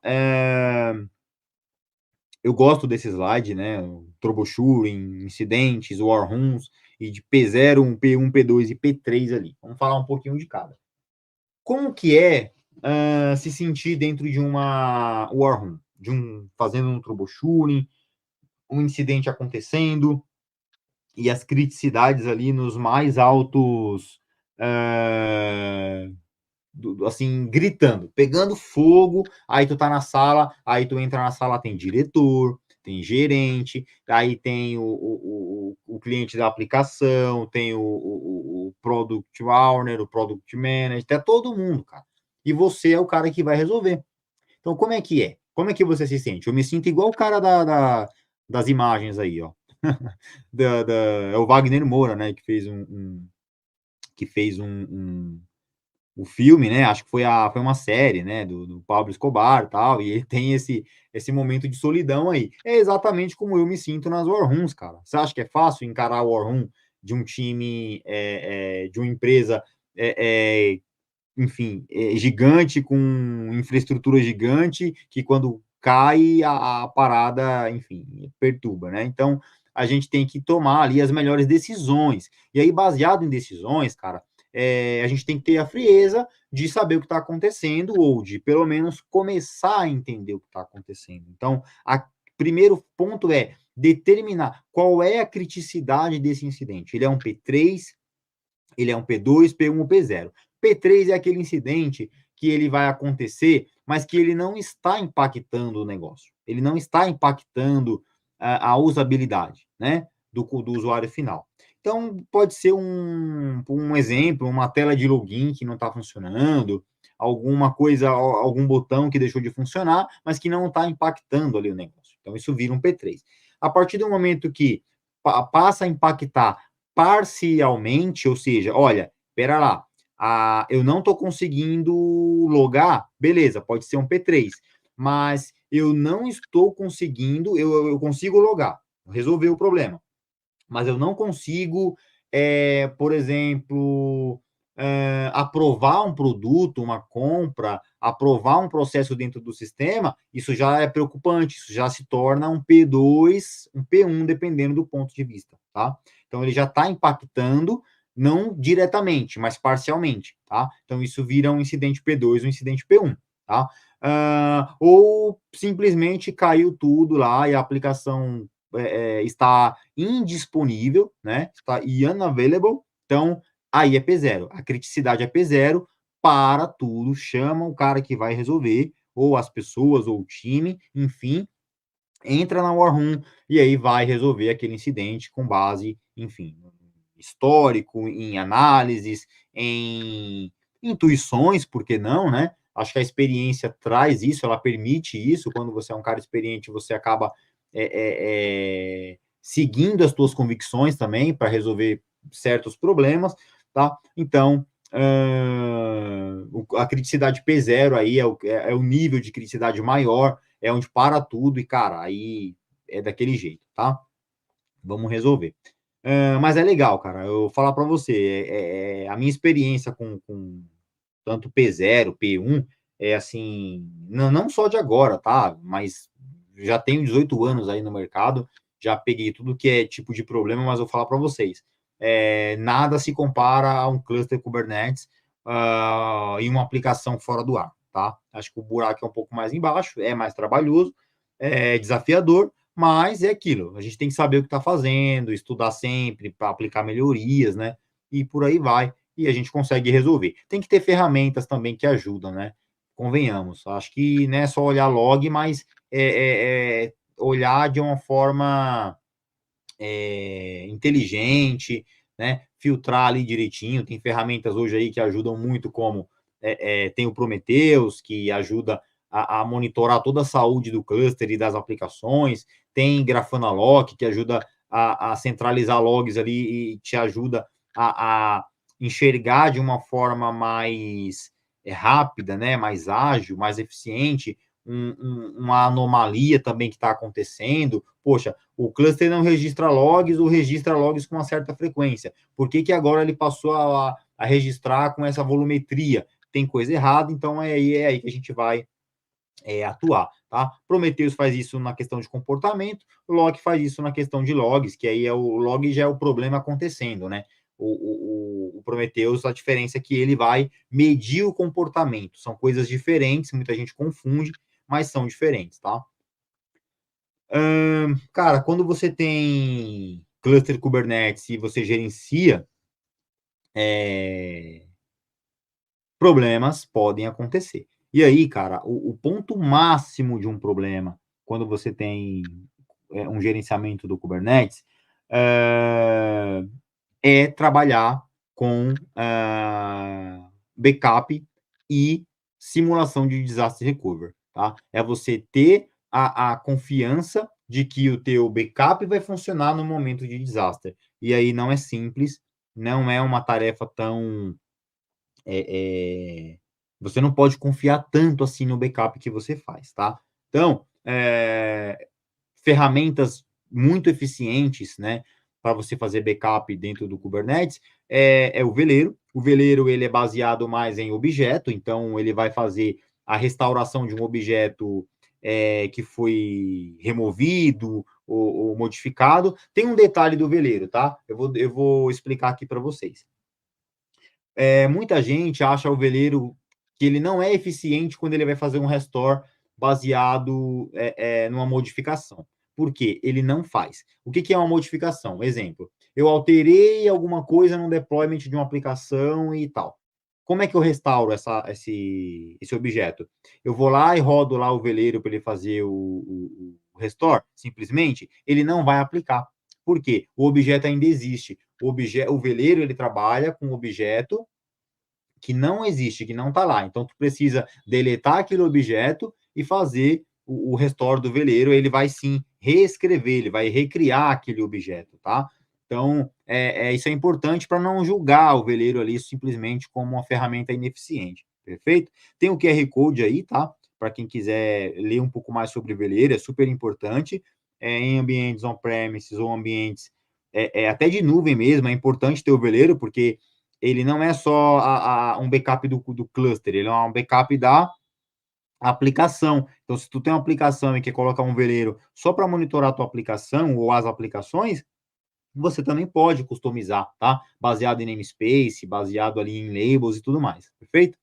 eu gosto desse slide, né? Troubleshooting, incidentes, war rooms, e de P0, P1, P2 e P3 ali. Vamos falar um pouquinho de cada. Como que é se sentir dentro de uma war room, fazendo um troubleshooting, um incidente acontecendo e as criticidades ali nos mais altos, assim, gritando, pegando fogo, aí tu tá na sala, aí tu entra na sala, tem diretor, tem gerente, aí tem o cliente da aplicação, tem o product owner, o product manager, até todo mundo, cara. E você é o cara que vai resolver. Então, como é que é? Como é que você se sente? Eu me sinto igual o cara das imagens aí, ó. É o Wagner Moura, né, que fez o filme, né? Acho que foi uma série, né? Do Pablo Escobar e tal. E ele tem esse momento de solidão aí. É exatamente como eu me sinto nas War Rooms, cara. Você acha que é fácil encarar a War Room de um time, de uma empresa, enfim, gigante, com infraestrutura gigante, que quando cai a parada, enfim, perturba, né? Então, a gente tem que tomar ali as melhores decisões. E aí, baseado em decisões, cara, a gente tem que ter a frieza de saber o que está acontecendo, ou de, pelo menos, começar a entender o que está acontecendo. Então, o primeiro ponto é determinar qual é a criticidade desse incidente. Ele é um P3, ele é um P2, P1 ou P0. P3 é aquele incidente que ele vai acontecer, mas que ele não está impactando o negócio. Ele não está impactando a usabilidade, né, do usuário final. Então, pode ser um exemplo, uma tela de login que não está funcionando, alguma coisa, algum botão que deixou de funcionar, mas que não está impactando ali o negócio. Então, isso vira um P3. A partir do momento que passa a impactar parcialmente, ou seja, olha, espera lá, eu não estou conseguindo logar, beleza, pode ser um P3, mas eu não estou conseguindo, eu consigo logar, resolver o problema, mas eu não consigo, por exemplo, aprovar um produto, uma compra, aprovar um processo dentro do sistema, isso já é preocupante, isso já se torna um P2, um P1, dependendo do ponto de vista, tá? Então, ele já está impactando, não diretamente, mas parcialmente, tá? Então, isso vira um incidente P2, um incidente P1, tá? Ou simplesmente caiu tudo lá e a aplicação está indisponível, né? Está unavailable, então aí é P0. A criticidade é P0, para tudo, chama o cara que vai resolver, ou as pessoas, ou o time, enfim, entra na War Room e aí vai resolver aquele incidente com base, enfim, histórico, em análises, em intuições, por que não, né? Acho que a experiência traz isso, ela permite isso. Quando você é um cara experiente, você acaba seguindo as suas convicções também para resolver certos problemas, tá? Então, a criticidade P0 aí é o nível de criticidade maior, é onde para tudo e, cara, aí é daquele jeito, tá? Vamos resolver. Mas é legal, cara, eu vou falar para você, a minha experiência com tanto P0, P1, é assim, não só de agora, tá? Mas já tenho 18 anos aí no mercado, já peguei tudo que é tipo de problema, mas eu vou falar para vocês, nada se compara a um cluster Kubernetes em uma aplicação fora do ar, tá? Acho que o buraco é um pouco mais embaixo, é mais trabalhoso, é desafiador, mas é aquilo, a gente tem que saber o que está fazendo, estudar sempre para aplicar melhorias, né? E por aí vai, e a gente consegue resolver. Tem que ter ferramentas também que ajudam, né? Convenhamos. Acho que não é só olhar log, mas olhar de uma forma inteligente, né? Filtrar ali direitinho. Tem ferramentas hoje aí que ajudam muito, como tem o Prometheus, que ajuda a monitorar toda a saúde do cluster e das aplicações, tem Grafana Lock, que ajuda a centralizar logs ali e te ajuda a enxergar de uma forma mais rápida, né, mais ágil, mais eficiente, uma anomalia também que está acontecendo. Poxa, o cluster não registra logs ou registra logs com uma certa frequência. Por que que agora ele passou a registrar com essa volumetria? Tem coisa errada, então é aí que a gente vai atuar, tá? Prometheus faz isso na questão de comportamento, o Loki faz isso na questão de logs, que aí o log já é o problema acontecendo, né? O Prometheus, a diferença é que ele vai medir o comportamento. São coisas diferentes, muita gente confunde, mas são diferentes, tá? Cara, quando você tem cluster Kubernetes e você gerencia, problemas podem acontecer. E aí, cara, o ponto máximo de um problema, quando você tem um gerenciamento do Kubernetes, é trabalhar com backup e simulação de disaster recovery, tá? É você ter a confiança de que o teu backup vai funcionar no momento de desastre. E aí não é simples, não é uma tarefa tão você não pode confiar tanto assim no backup que você faz, tá? Então, ferramentas muito eficientes, né, para você fazer backup dentro do Kubernetes é o Veleiro. O Veleiro ele é baseado mais em objeto, então ele vai fazer a restauração de um objeto que foi removido ou modificado. Tem um detalhe do Veleiro, tá? Eu vou explicar aqui para vocês. Muita gente acha o veleiro que ele não é eficiente quando ele vai fazer um restore baseado numa modificação. Por quê? Ele não faz. O que é uma modificação? Exemplo, eu alterei alguma coisa no deployment de uma aplicação e tal. Como é que eu restauro esse objeto? Eu vou lá e rodo lá o veleiro para ele fazer o restore? Simplesmente, ele não vai aplicar. Por quê? O objeto ainda existe. O veleiro ele trabalha com um objeto que não existe, que não está lá. Então, tu precisa deletar aquele objeto e fazer o restore do veleiro. Ele vai sim reescrever, ele vai recriar aquele objeto, tá? Então, isso é importante para não julgar o veleiro ali simplesmente como uma ferramenta ineficiente, perfeito? Tem o QR Code aí, tá? Para quem quiser ler um pouco mais sobre veleiro, é super importante. Em ambientes on-premises ou ambientes até de nuvem mesmo, é importante ter o veleiro, porque ele não é só um backup do cluster, ele é um backup da aplicação. Então, se tu tem uma aplicação e quer colocar um veleiro só para monitorar a tua aplicação ou as aplicações, você também pode customizar, tá? Baseado em namespace, baseado ali em labels e tudo mais, perfeito?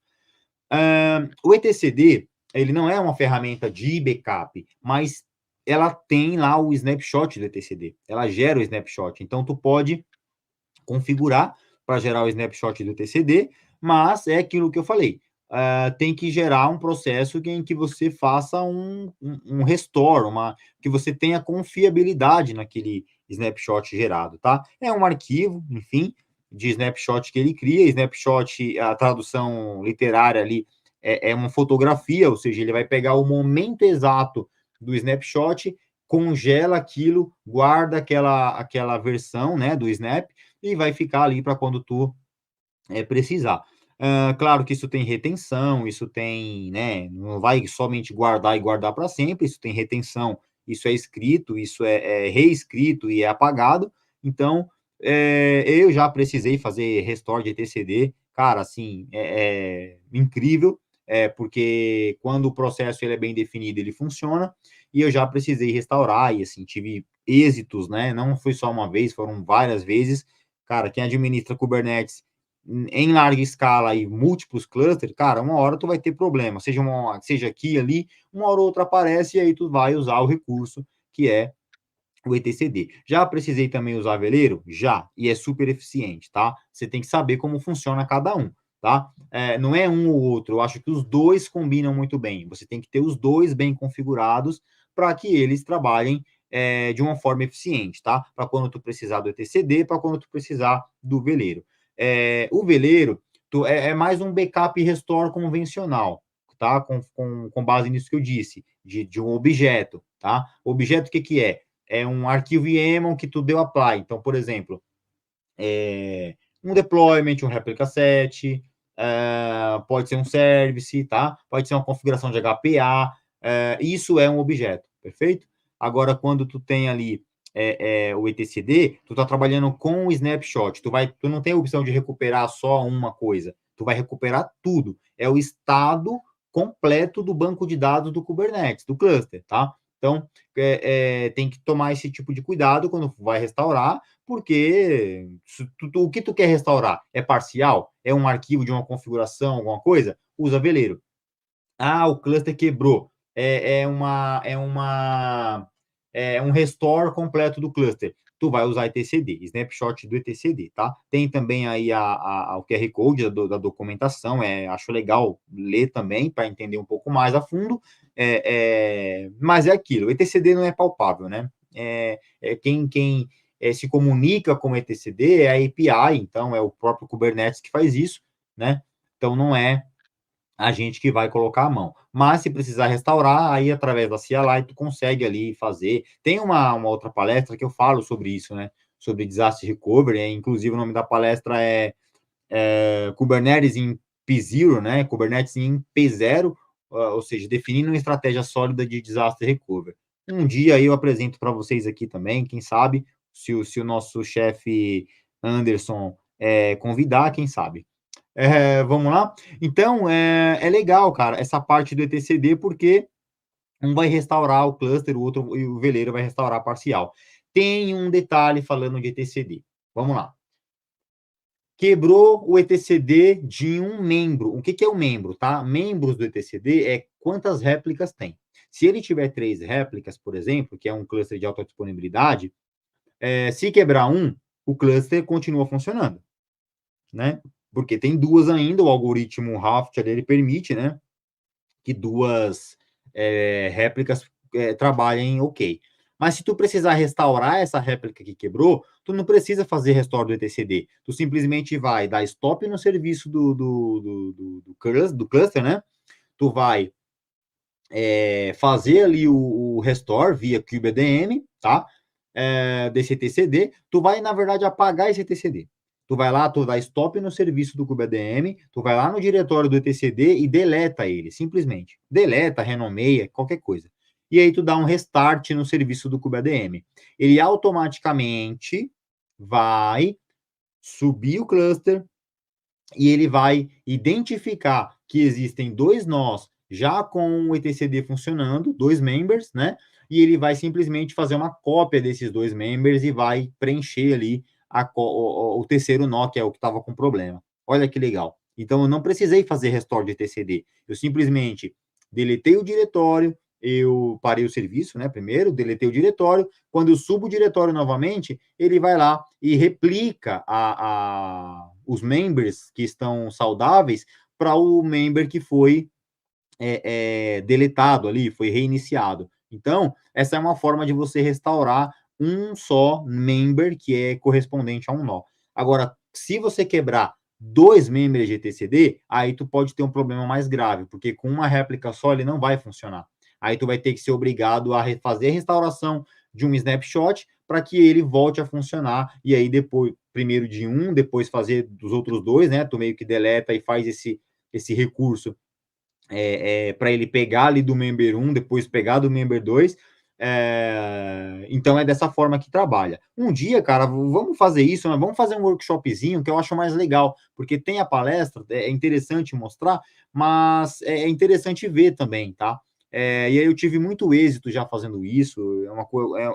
O etcd, ele não é uma ferramenta de backup, mas ela tem lá o snapshot do etcd, ela gera o snapshot, então tu pode configurar para gerar o snapshot do etcd, mas é aquilo que eu falei, tem que gerar um processo em que você faça um restore, que você tenha confiabilidade naquele snapshot gerado, tá? É um arquivo, enfim, de snapshot que ele cria. Snapshot, a tradução literária ali é uma fotografia, ou seja, ele vai pegar o momento exato do snapshot, congela aquilo, guarda aquela versão, né, do snap, e vai ficar ali para quando tu precisar. Claro que isso tem retenção, isso tem, né, não vai somente guardar e guardar para sempre, isso tem retenção, isso é escrito, isso é reescrito e é apagado. Então, eu já precisei fazer restore de etcd, cara, assim, incrível, porque quando o processo ele é bem definido, ele funciona, e eu já precisei restaurar, e assim, tive êxitos, né, não foi só uma vez, foram várias vezes. Cara, quem administra Kubernetes em larga escala e múltiplos clusters, cara, uma hora tu vai ter problema, seja aqui, ali, uma hora ou outra aparece e aí tu vai usar o recurso que é o etcd. Já precisei também usar veleiro? Já, e é super eficiente, tá? Você tem que saber como funciona cada um, tá? Não é um ou outro, eu acho que os dois combinam muito bem. Você tem que ter os dois bem configurados para que eles trabalhem de uma forma eficiente, tá? Para quando tu precisar do etcd, para quando tu precisar do veleiro. O veleiro é mais um backup e restore convencional, tá? Com base nisso que eu disse, de um objeto, tá? Objeto, o que é? É um arquivo YAML que tu deu apply. Então, por exemplo, um deployment, um replica set, pode ser um service, tá? Pode ser uma configuração de HPA, isso é um objeto, perfeito? Agora, quando tu tem ali o etcd, tu tá trabalhando com o snapshot, tu não tem a opção de recuperar só uma coisa, tu vai recuperar tudo, é o estado completo do banco de dados do Kubernetes, do cluster, tá? Então, tem que tomar esse tipo de cuidado quando vai restaurar, porque o que tu quer restaurar é parcial? É um arquivo de uma configuração, alguma coisa? Usa veleiro. Ah, o cluster quebrou. É um restore completo do cluster. Tu vai usar etcd, snapshot do etcd, tá? Tem também aí o QR Code da documentação, acho legal ler também para entender um pouco mais a fundo, mas é aquilo, o etcd não é palpável, né? Quem se comunica com o etcd é a API, então é o próprio Kubernetes que faz isso, né? Então não é a gente que vai colocar a mão. Mas se precisar restaurar, aí através da CLI tu consegue ali fazer. Tem uma outra palestra que eu falo sobre isso, né? Sobre disaster recovery, inclusive o nome da palestra é Kubernetes em P0, né? Kubernetes em P0, ou seja, definindo uma estratégia sólida de disaster recovery. Um dia aí eu apresento para vocês aqui também, quem sabe, se o nosso chefe Anderson convidar, quem sabe. Vamos lá? Então, é legal, cara, essa parte do etcd, porque um vai restaurar o cluster, o outro e o veleiro vai restaurar parcial. Tem um detalhe falando de etcd. Vamos lá. Quebrou o etcd de um membro. O que é um membro, tá? Membros do etcd é quantas réplicas tem. Se ele tiver 3 réplicas, por exemplo, que é um cluster de alta disponibilidade, se quebrar um, o cluster continua funcionando, né? Porque tem 2 ainda, o algoritmo Raft ali, ele permite, né, que 2 réplicas trabalhem ok. Mas se tu precisar restaurar essa réplica que quebrou, tu não precisa fazer restore do etcd. Tu simplesmente vai dar stop no serviço do cluster, né? Tu vai fazer ali o restore via kubeadm, tá? Desse etcd. Tu vai, na verdade, apagar esse etcd. Tu vai lá, tu dá stop no serviço do kubeadm, tu vai lá no diretório do etcd e deleta ele, simplesmente. Deleta, renomeia, qualquer coisa. E aí tu dá um restart no serviço do kubeadm. Ele automaticamente vai subir o cluster e ele vai identificar que existem 2 nós já com o etcd funcionando, 2 members, né? E ele vai simplesmente fazer uma cópia desses 2 members e vai preencher ali o terceiro nó, que é o que estava com problema. Olha que legal. Então, eu não precisei fazer restore de etcd. Eu simplesmente deletei o diretório, eu parei o serviço, né? Primeiro, deletei o diretório. Quando eu subo o diretório novamente, ele vai lá e replica os members que estão saudáveis para o member que foi deletado ali, foi reiniciado. Então, essa é uma forma de você restaurar um só member que é correspondente a um nó. Agora, se você quebrar 2 members de etcd, aí tu pode ter um problema mais grave, porque com uma réplica só ele não vai funcionar. Aí tu vai ter que ser obrigado a fazer a restauração de um snapshot para que ele volte a funcionar, e aí depois, primeiro de um, depois fazer dos outros 2, né? Tu meio que deleta e faz esse recurso para ele pegar ali do member 1, depois pegar do member 2. Então é dessa forma que trabalha. Um dia, cara, vamos fazer isso, né? Vamos fazer um workshopzinho que eu acho mais legal, porque tem a palestra, é interessante mostrar, mas é interessante ver também, tá? E aí eu tive muito êxito já fazendo isso,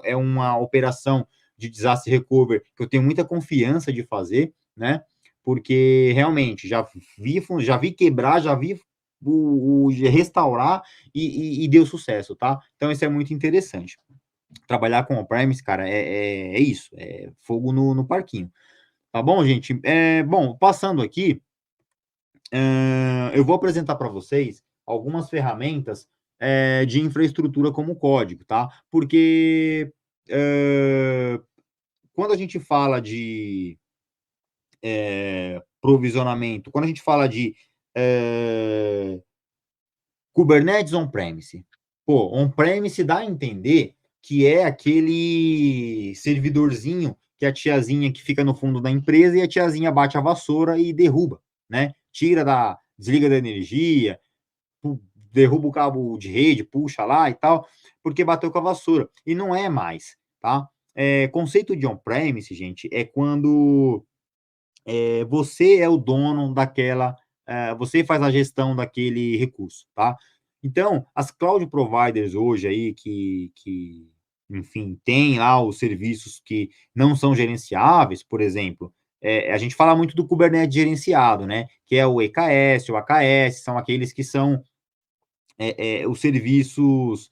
é uma operação de disaster recovery que eu tenho muita confiança de fazer, né? Porque realmente já vi quebrar, já vi o restaurar e deu sucesso, tá? Então isso é muito interessante. Trabalhar com on-premise, cara, é isso, é fogo no parquinho. Tá bom, gente? Bom, passando aqui, eu vou apresentar para vocês algumas ferramentas de infraestrutura como código, tá? Porque quando a gente fala de provisionamento, quando a gente fala de Kubernetes on-premise. Pô, on-premise dá a entender que é aquele servidorzinho que a tiazinha que fica no fundo da empresa e a tiazinha bate a vassoura e derruba, né? Desliga da energia, derruba o cabo de rede, puxa lá e tal, porque bateu com a vassoura. E não é mais, tá? Conceito de on-premise, gente, é quando você é o dono daquela, você faz a gestão daquele recurso, tá? Então, as cloud providers hoje aí enfim, tem lá os serviços que não são gerenciáveis, por exemplo, a gente fala muito do Kubernetes gerenciado, né? Que é o EKS, o AKS, são aqueles que são os serviços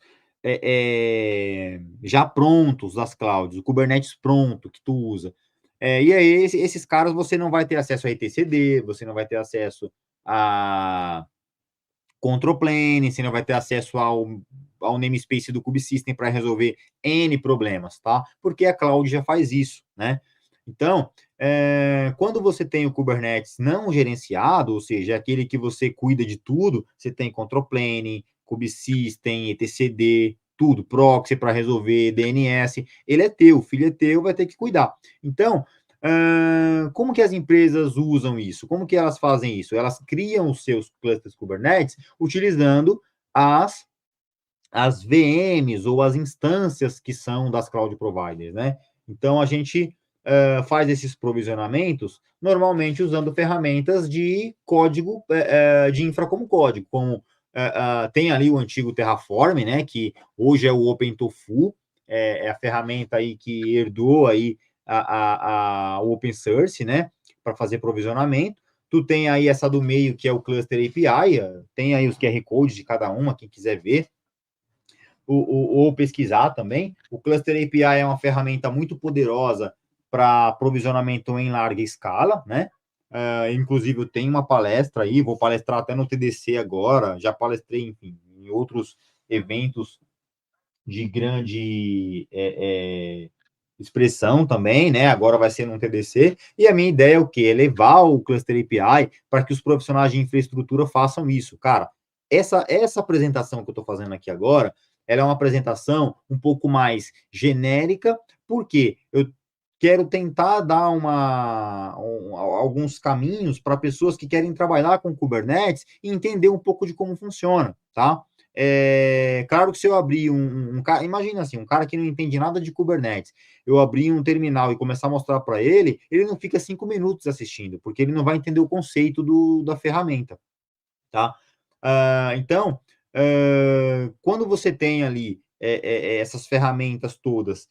já prontos das clouds, o Kubernetes pronto que tu usa. E aí, esses caras, você não vai ter acesso a etcd, você não vai ter acesso a control plane, você não vai ter acesso ao namespace do Kubesystem para resolver N problemas, tá? Porque a cloud já faz isso, né? Então, quando você tem o Kubernetes não gerenciado, ou seja, aquele que você cuida de tudo, você tem control plane, Kubesystem, etcd, tudo, proxy para resolver, DNS, ele é teu, o filho é teu, vai ter que cuidar. Então, como que as empresas usam isso? Como que elas fazem isso? Elas criam os seus clusters Kubernetes utilizando as VMs ou as instâncias que são das cloud providers, né? Então, a gente faz esses provisionamentos normalmente usando ferramentas de código, de infra como código, como tem ali o antigo Terraform, né? Que hoje é o OpenTofu, é a ferramenta aí que herdou aí o open source, né? Para fazer provisionamento. Tu tem aí essa do meio, que é o Cluster API, tem aí os QR Codes de cada uma, quem quiser ver, ou pesquisar também. O Cluster API é uma ferramenta muito poderosa para provisionamento em larga escala, né? Inclusive, eu tenho uma palestra aí, vou palestrar até no TDC agora, já palestrei, enfim, em outros eventos de grande expressão também, né? Agora vai ser num TDC. E a minha ideia é o quê? É levar o Cluster API para que os profissionais de infraestrutura façam isso. Cara, essa apresentação que eu estou fazendo aqui agora, ela é uma apresentação um pouco mais genérica, porque eu quero tentar dar alguns caminhos para pessoas que querem trabalhar com Kubernetes e entender um pouco de como funciona, tá? Claro que se eu abrir um cara, imagina assim, um cara que não entende nada de Kubernetes, eu abrir um terminal e começar a mostrar para ele, ele não fica 5 minutos assistindo, porque ele não vai entender o conceito da ferramenta, tá? Então, quando você tem ali essas ferramentas todas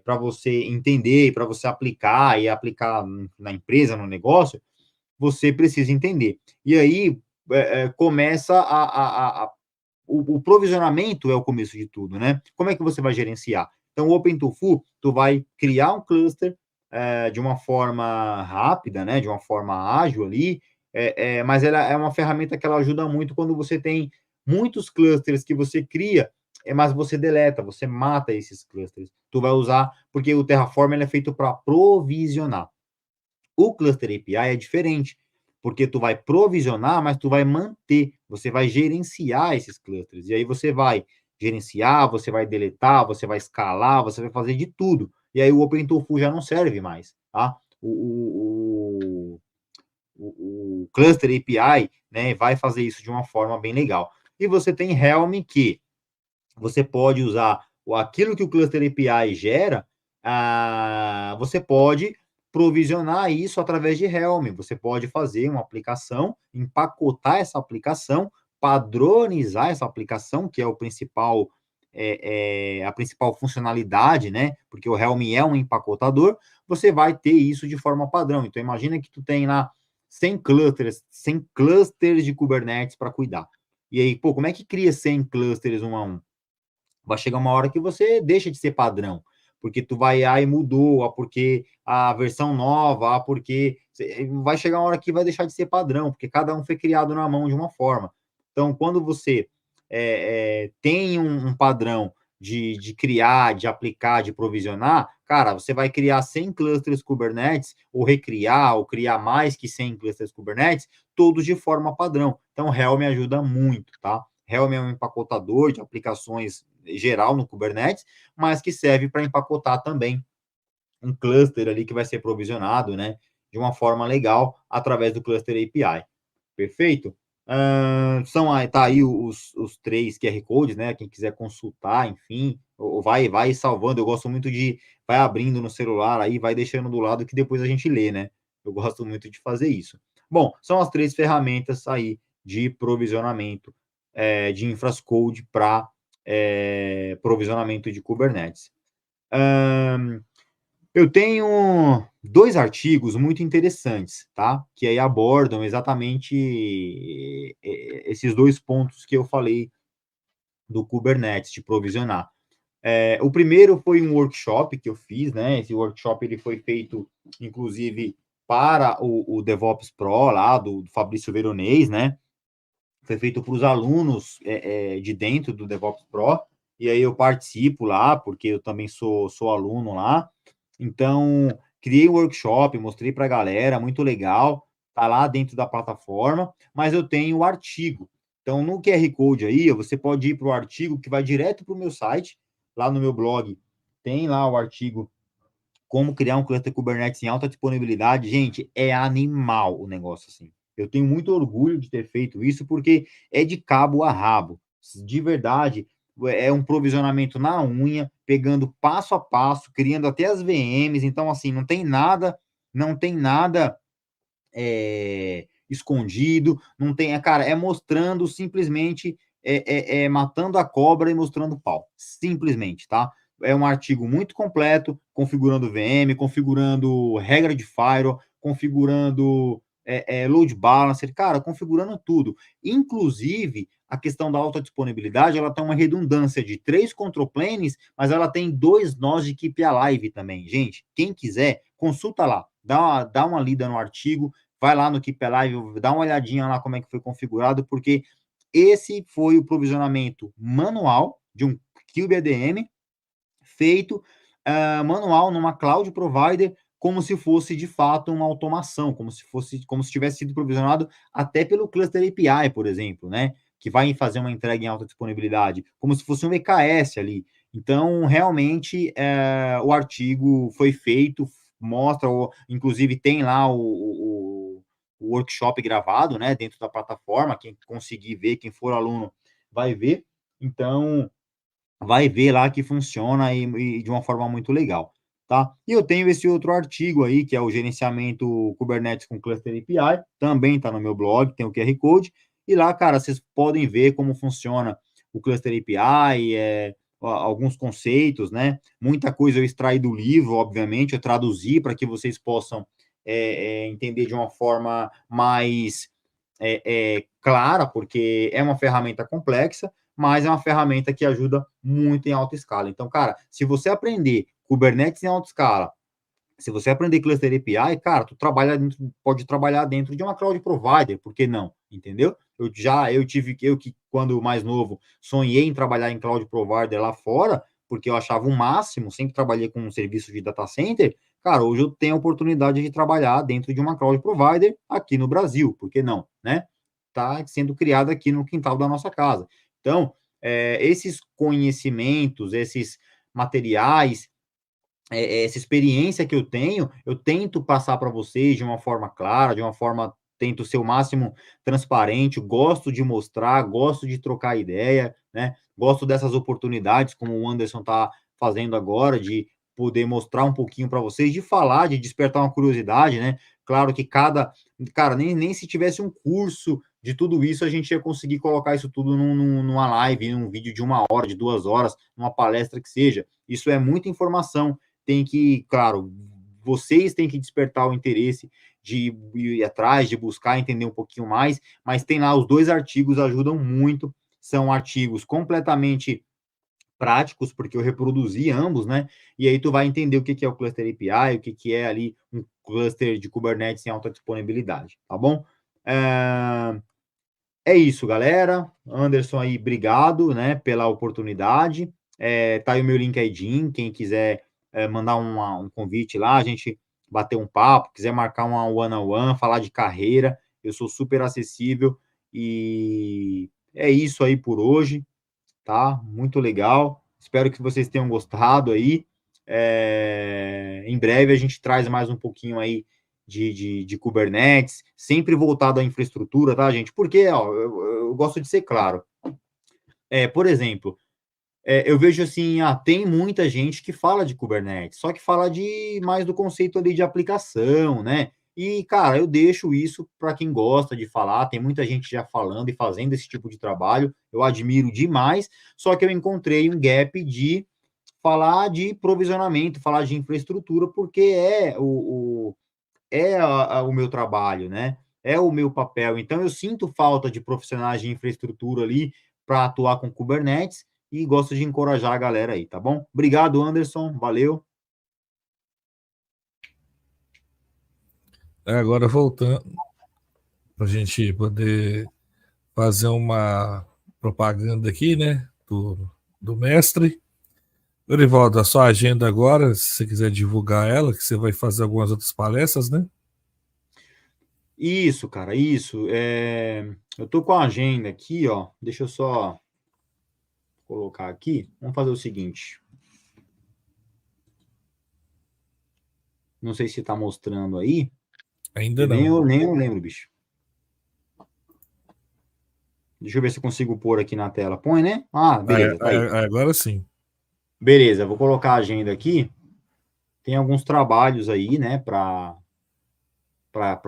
para você entender, para você aplicar e aplicar na empresa, no negócio, você precisa entender. E aí começa o provisionamento é o começo de tudo, né? Como é que você vai gerenciar? Então, o OpenTofu, tu vai criar um cluster de uma forma rápida, né? De uma forma ágil ali, mas ela é uma ferramenta que ela ajuda muito quando você tem muitos clusters que você cria, mas você deleta, você mata esses clusters. Tu vai usar, porque o Terraform ele é feito para provisionar. O Cluster API é diferente, porque tu vai provisionar, mas tu vai manter, você vai gerenciar esses clusters. E aí você vai gerenciar, você vai deletar, você vai escalar, você vai fazer de tudo. E aí o OpenTofu já não serve mais, tá? O Cluster API, né, vai fazer isso de uma forma bem legal. E você tem Helm, que você pode usar aquilo que o Cluster API gera, você pode provisionar isso através de Helm. Você pode fazer uma aplicação, empacotar essa aplicação, padronizar essa aplicação, que é o principal, a principal funcionalidade, né? Porque o Helm é um empacotador, você vai ter isso de forma padrão. Então, imagina que tu tem lá 100 clusters de Kubernetes para cuidar. E aí, pô, como é que cria 100 clusters um a um? Vai chegar uma hora que você deixa de ser padrão, porque tu vai e mudou, porque a versão nova, porque vai chegar uma hora que vai deixar de ser padrão, porque cada um foi criado na mão de uma forma. Então, quando você tem um padrão de criar, de aplicar, de provisionar, cara, você vai criar 100 clusters Kubernetes, ou recriar, ou criar mais que 100 clusters Kubernetes, todos de forma padrão. Então, Helm ajuda muito, tá? Helm é um empacotador de aplicações geral no Kubernetes, mas que serve para empacotar também um cluster ali que vai ser provisionado, né, de uma forma legal através do Cluster API. Perfeito? Tá aí os 3 QR Codes, né? Quem quiser consultar, enfim, ou vai salvando. Eu gosto muito de vai abrindo no celular aí, vai deixando do lado que depois a gente lê, né? Eu gosto muito de fazer isso. Bom, são as 3 ferramentas aí de provisionamento de infrascode para provisionamento de Kubernetes. Eu tenho 2 artigos muito interessantes, tá? Que aí abordam exatamente esses 2 pontos que eu falei do Kubernetes, de provisionar. O primeiro foi um workshop que eu fiz, né? Esse workshop ele foi feito, inclusive, para o DevOps Pro lá do Fabrício Veronese, né? Foi feito para os alunos de dentro do DevOps Pro, e aí eu participo lá, porque eu também sou aluno lá. Então, criei um workshop, mostrei para a galera, muito legal, tá lá dentro da plataforma, mas eu tenho o artigo. Então, no QR Code aí, você pode ir para o artigo que vai direto para o meu site, lá no meu blog, tem lá o artigo Como Criar um Cluster Kubernetes em Alta Disponibilidade. Gente, é animal o negócio, assim. Eu tenho muito orgulho de ter feito isso, porque é de cabo a rabo. De verdade, é um provisionamento na unha, pegando passo a passo, criando até as VMs. Então, assim, não tem nada escondido, não tem, cara, é mostrando simplesmente, matando a cobra e mostrando o pau, simplesmente, tá? É um artigo muito completo, configurando VM, configurando regra de firewall, configurando load balancer, cara, configurando tudo. Inclusive, a questão da alta disponibilidade, ela tem uma redundância de 3 control planes, mas ela tem 2 nós de keep alive também. Gente, quem quiser, consulta lá, dá uma lida no artigo, vai lá no Keep Alive, dá uma olhadinha lá como é que foi configurado, porque esse foi o provisionamento manual de um KubeADM feito manual numa cloud provider, como se fosse de fato uma automação, como se tivesse sido provisionado até pelo Cluster API, por exemplo, né? Que vai fazer uma entrega em alta disponibilidade, como se fosse um EKS ali. Então, realmente, o artigo foi feito, mostra, inclusive tem lá o workshop gravado, né, dentro da plataforma. Quem conseguir ver, quem for aluno, vai ver. Então, vai ver lá que funciona e de uma forma muito legal, tá? E eu tenho esse outro artigo aí, que é o gerenciamento Kubernetes com Cluster API, também está no meu blog, tem o QR Code, e lá, cara, vocês podem ver como funciona o Cluster API, alguns conceitos, né? Muita coisa eu extraí do livro, obviamente, eu traduzi para que vocês possam entender de uma forma mais clara, porque é uma ferramenta complexa, mas é uma ferramenta que ajuda muito em alta escala. Então, cara, se você aprender Kubernetes em alta escala, se você aprender Cluster API, cara, pode trabalhar dentro de uma cloud provider, por que não? Entendeu? Eu que, quando mais novo, sonhei em trabalhar em cloud provider lá fora, porque eu achava o máximo, sempre trabalhei com um serviço de data center. Cara, hoje eu tenho a oportunidade de trabalhar dentro de uma cloud provider aqui no Brasil, por que não, né? Tá sendo criado aqui no quintal da nossa casa. Então, esses conhecimentos, esses materiais, essa experiência que eu tento passar para vocês de uma forma clara, tento ser o máximo transparente, gosto de mostrar, gosto de trocar ideia, né? Gosto dessas oportunidades, como o Anderson está fazendo agora, de poder mostrar um pouquinho para vocês, de falar, de despertar uma curiosidade, né? Claro que cara, nem se tivesse um curso de tudo isso, a gente ia conseguir colocar isso tudo numa live, num vídeo de 1 hora, de 2 horas, numa palestra que seja. Isso é muita informação. Tem que, claro, vocês têm que despertar o interesse de ir atrás, de buscar entender um pouquinho mais, mas tem lá os 2 artigos, ajudam muito, são artigos completamente práticos, porque eu reproduzi ambos, né? E aí tu vai entender o que é o Cluster API, o que é ali um cluster de Kubernetes em alta disponibilidade, tá bom? É isso, galera. Anderson aí, obrigado, né, pela oportunidade. Tá aí o meu LinkedIn, quem quiser mandar um convite lá, a gente bater um papo, quiser marcar uma one-on-one, falar de carreira, eu sou super acessível e é isso aí por hoje, tá? Muito legal. Espero que vocês tenham gostado aí. Em breve a gente traz mais um pouquinho aí de Kubernetes, sempre voltado à infraestrutura, tá, gente? Porque, ó, eu gosto de ser claro. Por exemplo, eu vejo assim, tem muita gente que fala de Kubernetes, só que fala de mais do conceito ali de aplicação, né? E, cara, eu deixo isso para quem gosta de falar, tem muita gente já falando e fazendo esse tipo de trabalho, eu admiro demais, só que eu encontrei um gap de falar de provisionamento, falar de infraestrutura, porque o meu trabalho, né? É o meu papel. Então, eu sinto falta de profissionais de infraestrutura ali para atuar com Kubernetes e gosto de encorajar a galera aí, tá bom? Obrigado, Anderson. Valeu. Agora voltando, para a gente poder fazer uma propaganda aqui, né? Do mestre. Dorivaldo, a sua agenda agora, se você quiser divulgar ela, que você vai fazer algumas outras palestras, né? Isso, cara, isso. Eu tô com a agenda aqui, ó. Deixa eu só colocar aqui. Vamos fazer o seguinte. Não sei se tá mostrando aí. Ainda Eu nem não. eu, nem eu lembro, bicho. Deixa eu ver se eu consigo pôr aqui na tela. Põe, né? Ah, beleza, tá aí. Agora sim. Beleza, vou colocar a agenda aqui. Tem alguns trabalhos aí, né, para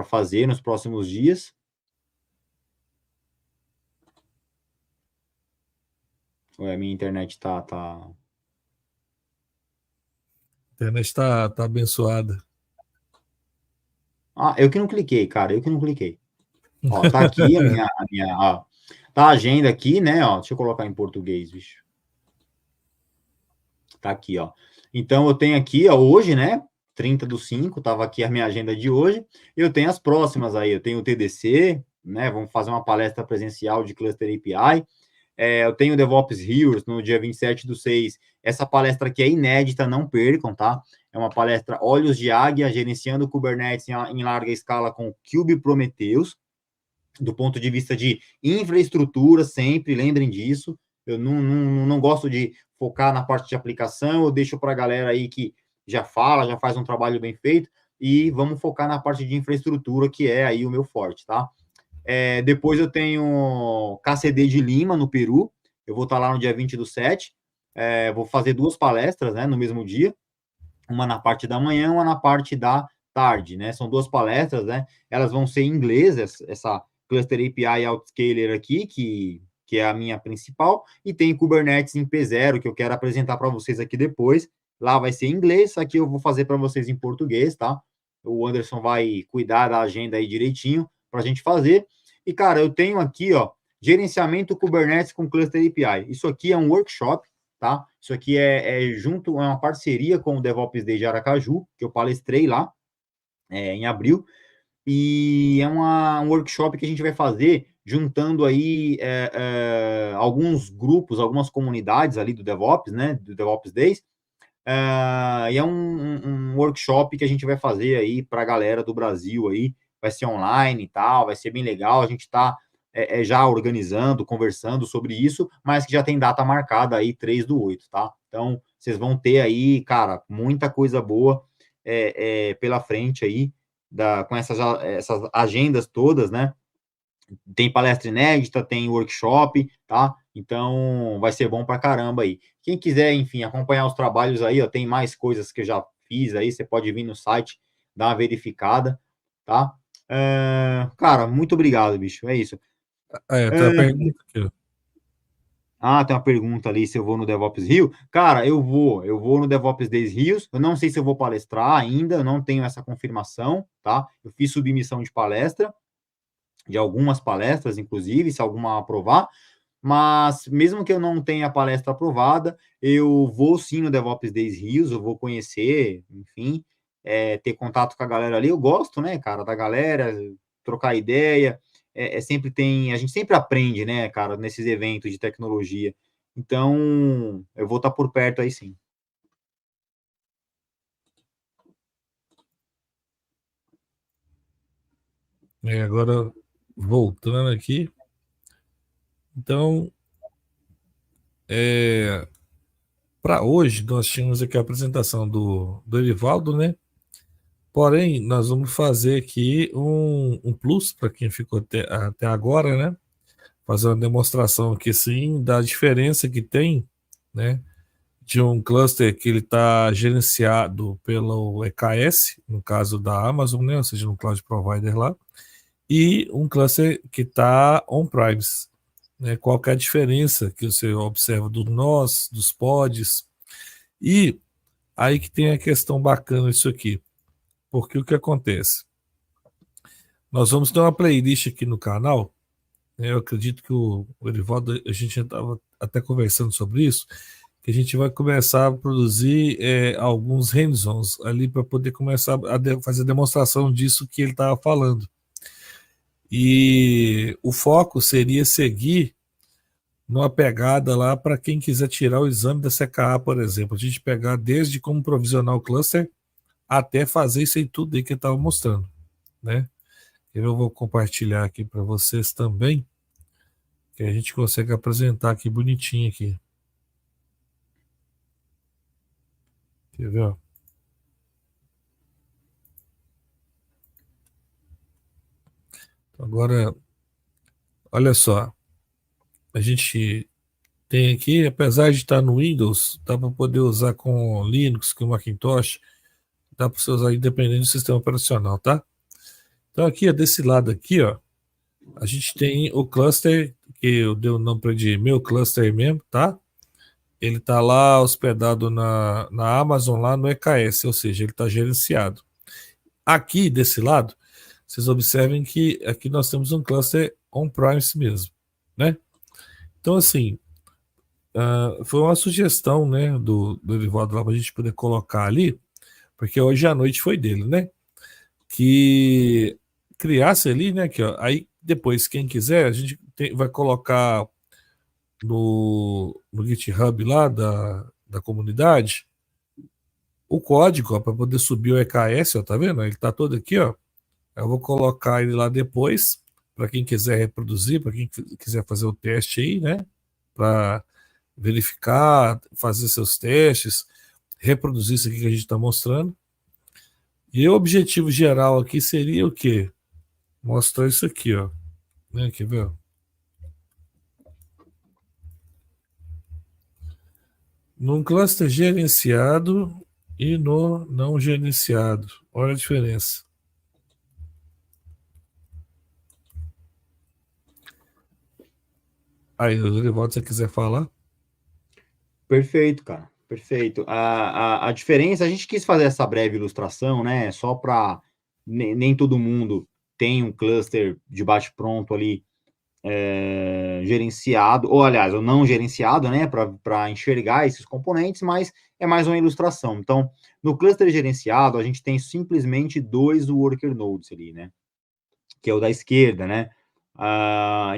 fazer nos próximos dias. A minha internet tá. A internet está abençoada. Ah, eu que não cliquei, cara, eu que não cliquei. Ó, tá aqui ó, tá a agenda aqui, né, ó, deixa eu colocar em português, bicho. Tá aqui, ó. Então, eu tenho aqui, ó, hoje, né, 30/5, tava aqui a minha agenda de hoje, eu tenho as próximas aí, eu tenho o TDC, né, vamos fazer uma palestra presencial de Cluster API, eu tenho o DevOps Heroes no dia 27/6. Essa palestra aqui é inédita, não percam, tá? É uma palestra Olhos de Águia, gerenciando Kubernetes em larga escala com Kube Prometheus, do ponto de vista de infraestrutura, sempre, lembrem disso. Eu não gosto de focar na parte de aplicação, eu deixo para a galera aí que já fala, já faz um trabalho bem feito, e vamos focar na parte de infraestrutura, que é aí o meu forte, tá? Depois eu tenho KCD de Lima, no Peru. Eu vou estar lá no dia 20/7. Vou fazer 2 palestras, né, no mesmo dia. Uma na parte da manhã, uma na parte da tarde, né? São 2 palestras, né? Elas vão ser em inglês, essa Cluster API Outscaler aqui, que é a minha principal, e tem Kubernetes em P0, que eu quero apresentar para vocês aqui depois. Lá vai ser em inglês, aqui eu vou fazer para vocês em português, tá? O Anderson vai cuidar da agenda aí direitinho para a gente fazer. E, cara, eu tenho aqui, ó, gerenciamento Kubernetes com Cluster API. Isso aqui é um workshop, tá? Isso aqui é uma parceria com o DevOps Day de Aracaju, que eu palestrei lá em abril, e é um workshop que a gente vai fazer juntando aí alguns grupos, algumas comunidades ali do DevOps, né? Do DevOps Days. E é um workshop que a gente vai fazer aí para a galera do Brasil aí, vai ser online e tal, vai ser bem legal, a gente está já organizando, conversando sobre isso, mas que já tem data marcada aí, 3/8, tá? Então, vocês vão ter aí, cara, muita coisa boa pela frente aí, com essas agendas todas, né? Tem palestra inédita, tem workshop, tá? Então, vai ser bom pra caramba aí. Quem quiser, enfim, acompanhar os trabalhos aí, ó, tem mais coisas que eu já fiz aí, você pode vir no site, dar uma verificada, tá? Cara, muito obrigado, bicho, é isso. Tem uma pergunta aqui, ó. Tem uma pergunta ali se eu vou no DevOps Rio. Cara, eu vou no DevOps Days Rios. Eu não sei se eu vou palestrar ainda, eu não tenho essa confirmação, tá? Eu fiz submissão de palestra, de algumas palestras, inclusive, se alguma aprovar, mas mesmo que eu não tenha a palestra aprovada, eu vou sim no DevOps Days Rios, eu vou conhecer, enfim, ter contato com a galera ali. Eu gosto, né, cara, da galera, trocar ideia, a gente sempre aprende, né, cara, nesses eventos de tecnologia. Então, eu vou estar por perto aí sim. Agora voltando aqui. Então, para hoje, nós tínhamos aqui a apresentação do Erivaldo, né? Porém, nós vamos fazer aqui um plus para quem ficou até agora, né? Fazer uma demonstração aqui, sim, da diferença que tem, né? De um cluster que ele está gerenciado pelo EKS, no caso da Amazon, né? Ou seja, no Cloud Provider lá, e um cluster que está on-premise. Né? Qual que é a diferença que você observa do nós, dos pods, e aí que tem a questão bacana disso aqui. Porque o que acontece? Nós vamos ter uma playlist aqui no canal, né? Eu acredito que o Erivaldo, a gente já estava até conversando sobre isso, que a gente vai começar a produzir alguns hands-ons ali para poder começar a fazer a demonstração disso que ele estava falando. E o foco seria seguir numa pegada lá para quem quiser tirar o exame da CKA, por exemplo. A gente pegar desde como provisionar o cluster até fazer isso aí tudo aí que eu estava mostrando, né? Eu vou compartilhar aqui para vocês também, que a gente consegue apresentar aqui bonitinho aqui. Quer ver, ó? Agora, olha só, a gente tem aqui, apesar de estar no Windows, dá para poder usar com Linux, com Macintosh, dá para você usar independente do sistema operacional, tá? Então aqui, desse lado aqui, ó, a gente tem o cluster, que eu dei o nome para de meu cluster mesmo, tá? Ele está lá hospedado na Amazon, lá no EKS, ou seja, ele está gerenciado. Aqui, desse lado, vocês observem que aqui nós temos um cluster on-premise mesmo, né? Então, assim, foi uma sugestão, né, do Erivaldo lá para a gente poder colocar ali, porque hoje à noite foi dele, né? Que criasse ali, né? Que, ó, aí depois, quem quiser, a gente vai colocar no GitHub lá da comunidade o código para poder subir o EKS, ó, tá vendo? Ele tá todo aqui, ó. Eu vou colocar ele lá depois, para quem quiser reproduzir, para quem quiser fazer o teste aí, né? Para verificar, fazer seus testes, reproduzir isso aqui que a gente está mostrando. E o objetivo geral aqui seria o quê? Mostrar isso aqui, ó. Né? Quer ver? Num cluster gerenciado e no não gerenciado. Olha a diferença. Aí, Dorival, se você quiser falar. Perfeito, cara. Perfeito. A diferença, a gente quis fazer essa breve ilustração, né? Só para nem todo mundo tem um cluster de bate-pronto ali gerenciado, ou aliás, ou não gerenciado, né? Para enxergar esses componentes, mas é mais uma ilustração. Então, no cluster gerenciado, a gente tem simplesmente dois worker nodes ali, né? Que é o da esquerda, né?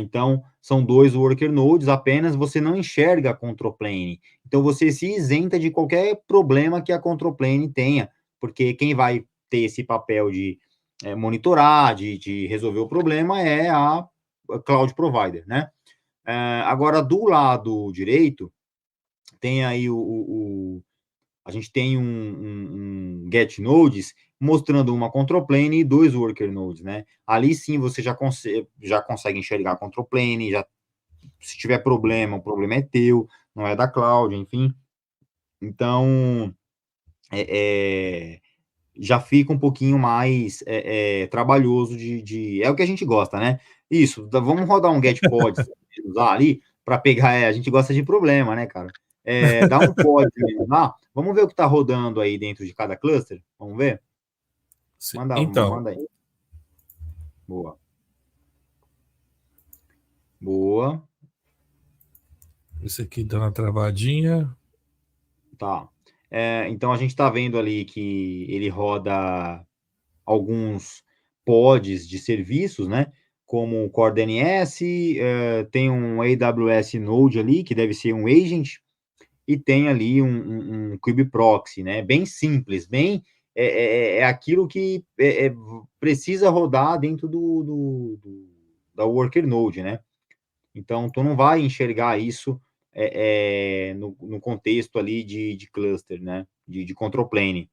Então, são dois worker nodes apenas, você não enxerga a control plane. Então, você se isenta de qualquer problema que a control plane tenha, porque quem vai ter esse papel de monitorar, de resolver o problema é a cloud provider, né? Agora, do lado direito, tem aí a gente tem um get nodes mostrando uma control plane e dois worker nodes, né? Ali sim você já consegue enxergar a control plane, se tiver problema, o problema é teu, não é da cloud, enfim. Então, já fica um pouquinho mais trabalhoso é o que a gente gosta, né? Isso, vamos rodar um get pods usar ali para pegar, a gente gosta de problema, né, cara? Dá um pod lá, vamos ver o que está rodando aí dentro de cada cluster, vamos ver? Então, Manda aí. Boa. Boa. esse aqui dá uma travadinha. Tá. Então a gente está vendo ali que ele roda alguns pods de serviços, né? Como o Core DNS, tem um AWS Node ali, que deve ser um agent, e tem ali um kube proxy, né? Bem simples, bem aquilo que precisa rodar dentro da worker node, né? Então, tu não vai enxergar isso no contexto ali de cluster, né? De control plane.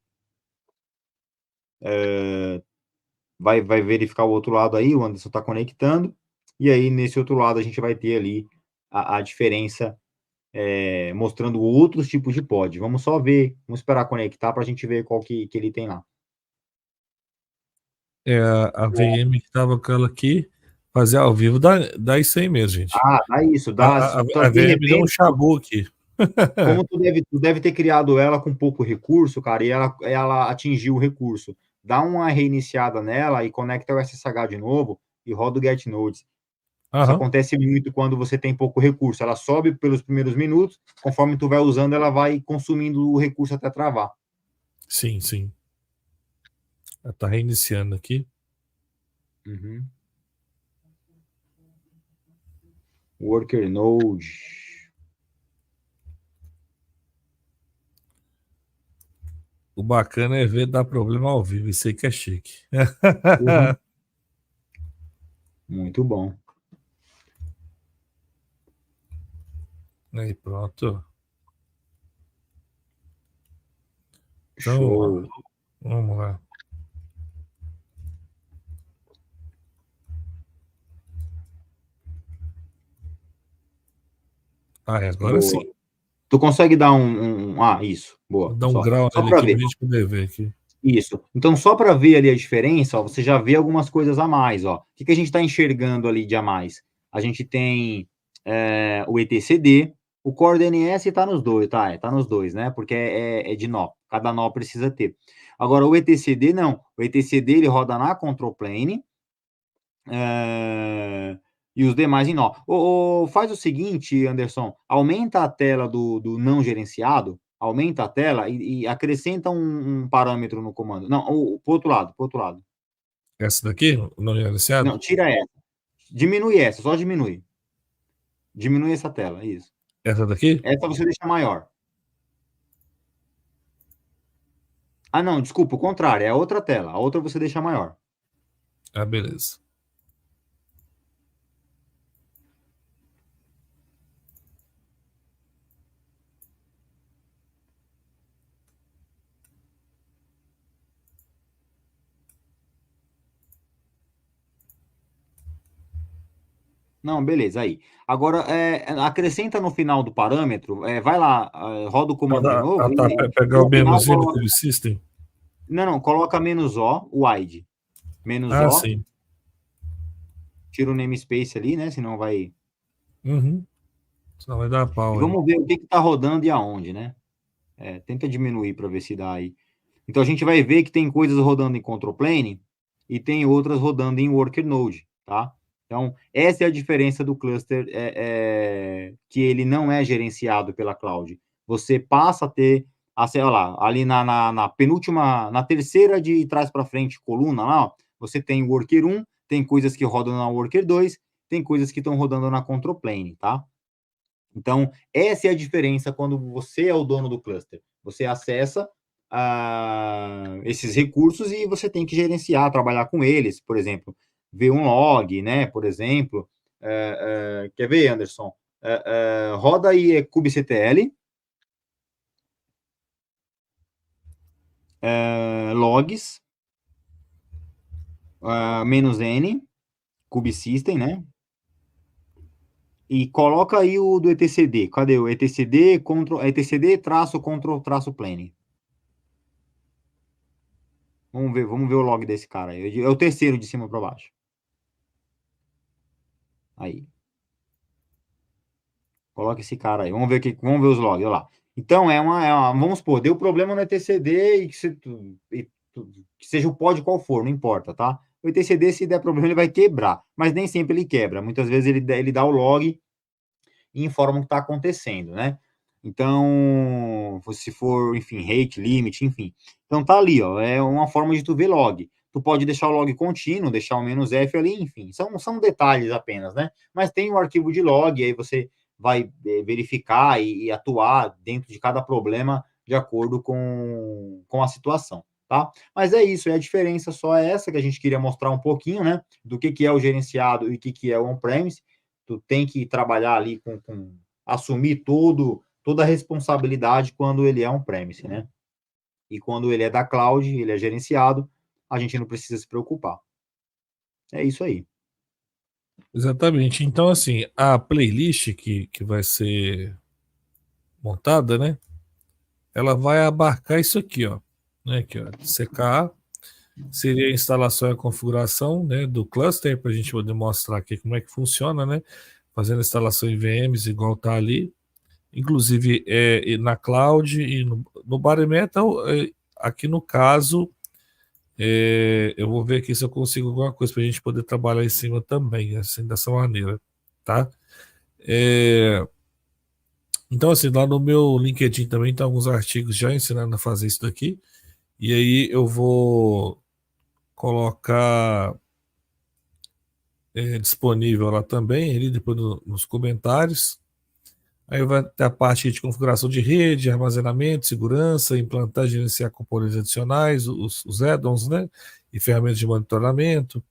Vai verificar o outro lado aí, o Anderson está conectando, e aí nesse outro lado a gente vai ter ali a diferença mostrando outros tipos de pod. Vamos só ver, vamos esperar conectar para a gente ver qual que ele tem lá. A VM que estava com ela aqui, fazer ao vivo, dá isso aí mesmo, gente. Dá isso, dá. Então, A de VM deu um repente, chabu aqui. como tu deve ter criado ela com pouco recurso, cara, e ela atingiu o recurso. Dá uma reiniciada nela e conecta o SSH de novo e roda o get nodes. Isso acontece muito quando você tem pouco recurso. Ela sobe pelos primeiros minutos, conforme tu vai usando, ela vai consumindo o recurso até travar. Sim, sim. Ela tá reiniciando aqui. Uhum. Worker node. O bacana é ver dar problema ao vivo. Isso aí que é chique. Uhum. Muito bom. Aí, pronto. Então, Show. vamos lá. Agora Boa. sim. Tu consegue dar isso. Boa. Vou dar um grau Só nele para aqui ver. pra gente poder ver aqui. Isso. Então, só para ver ali a diferença, ó, você já vê algumas coisas a mais. Ó. O que a gente está enxergando ali de a mais? A gente tem o etcd, o Core DNS está nos dois, tá? Está nos dois, né? Porque é de nó. Cada nó precisa ter. Agora, o etcd não. O etcd ele roda na control plane e os demais em nó. Faz o seguinte, Anderson, aumenta a tela do não gerenciado, aumenta a tela e acrescenta um parâmetro no comando. Não, pro outro lado. Essa daqui, não gerenciado? Não, tira essa. Diminui essa, só diminui. Diminui essa tela, isso. Essa daqui? Essa você deixa maior. Ah, não, desculpa, o contrário, é a outra tela. A outra você deixa maior. Beleza. Não, beleza, aí. Agora, acrescenta no final do parâmetro, vai lá, roda o comando de novo e Pegar o no final menuzinho do coloca... Cube System. Não, coloca -O, wide. -O, Sim. tira o namespace ali, né, senão vai... Uhum. Senão vai dar pau. E vamos ver o que está rodando e aonde, né? Tenta diminuir para ver se dá aí. Então, a gente vai ver que tem coisas rodando em control plane e tem outras rodando em worker node, tá? Então, essa é a diferença do cluster, que ele não é gerenciado pela cloud. Você passa a ter, sei lá, ali na penúltima, na terceira de trás para frente coluna lá, ó, você tem o worker 1, tem coisas que rodam na worker 2, tem coisas que estão rodando na control plane, tá? Então, essa é a diferença quando você é o dono do cluster. Você acessa esses recursos e você tem que gerenciar, trabalhar com eles, por exemplo, ver um log, né? Por exemplo, quer ver, Anderson? Roda aí kubectl, logs, -n, kubesystem, né? E coloca aí o do etcd. Cadê o etcd, etcd traço control traço plane? Vamos ver o log desse cara aí. É o terceiro de cima para baixo. Aí. Coloca esse cara aí. Vamos ver os logs, olha lá. Então, vamos supor, deu problema no etcd que seja o pod qual for, não importa, tá? O etcd, se der problema, ele vai quebrar. Mas nem sempre ele quebra. Muitas vezes ele dá o log e informa o que está acontecendo, né? Então, se for, enfim, rate, limit, enfim. Então, tá ali, ó, é uma forma de tu ver log. Tu pode deixar o log contínuo, deixar o -f ali, enfim, são detalhes apenas, né? Mas tem o arquivo de log, aí você vai verificar e atuar dentro de cada problema de acordo com a situação. tá? Mas é isso, a diferença só é essa que a gente queria mostrar um pouquinho, né? Do que é o gerenciado e o que é o on-premise. Tu tem que trabalhar ali com assumir toda a responsabilidade quando ele é on-premise, né? E quando ele é da cloud, ele é gerenciado, a gente não precisa se preocupar. É isso aí. Exatamente. Então, assim, a playlist que vai ser montada, né? Ela vai abarcar isso aqui, ó. Né, aqui, ó. CKA seria a instalação e a configuração, né, do cluster, para a gente poder mostrar aqui como é que funciona, né? Fazendo instalação em VMs igual tá ali. Inclusive e na cloud e no Bare Metal, aqui no caso, eu vou ver aqui se eu consigo alguma coisa para a gente poder trabalhar em cima também, assim, dessa maneira, tá? Então, assim, lá no meu LinkedIn também tem alguns artigos já ensinando a fazer isso daqui, e aí eu vou colocar disponível lá também, ali depois nos comentários. Aí vai ter a parte de configuração de rede, armazenamento, segurança, implantar e gerenciar componentes adicionais, os add-ons, né? E ferramentas de monitoramento,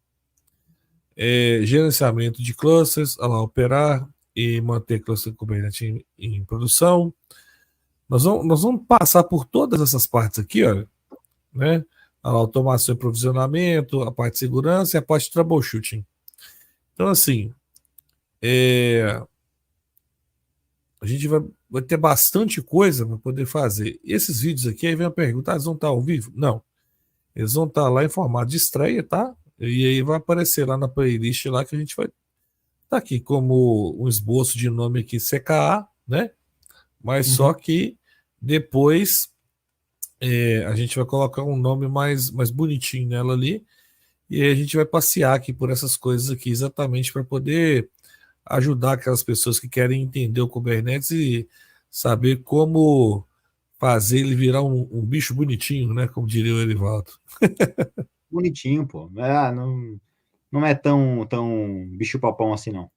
gerenciamento de clusters, operar e manter cluster Kubernetes em produção. Nós vamos passar por todas essas partes aqui, ó, né? A automação e provisionamento, a parte de segurança e a parte de troubleshooting. Então, assim, a gente vai ter bastante coisa para poder fazer. E esses vídeos aqui, aí vem a pergunta: eles vão estar ao vivo? Não. Eles vão estar lá em formato de estreia, tá? E aí vai aparecer lá na playlist lá que a gente vai tá aqui como um esboço de nome aqui CKA, né? Mas só que depois a gente vai colocar um nome mais bonitinho nela ali e aí a gente vai passear aqui por essas coisas aqui exatamente para poder ajudar aquelas pessoas que querem entender o Kubernetes e saber como fazer ele virar um bicho bonitinho, né? Como diria o Erivaldo. Bonitinho, pô. Não é tão bicho-papão assim, não.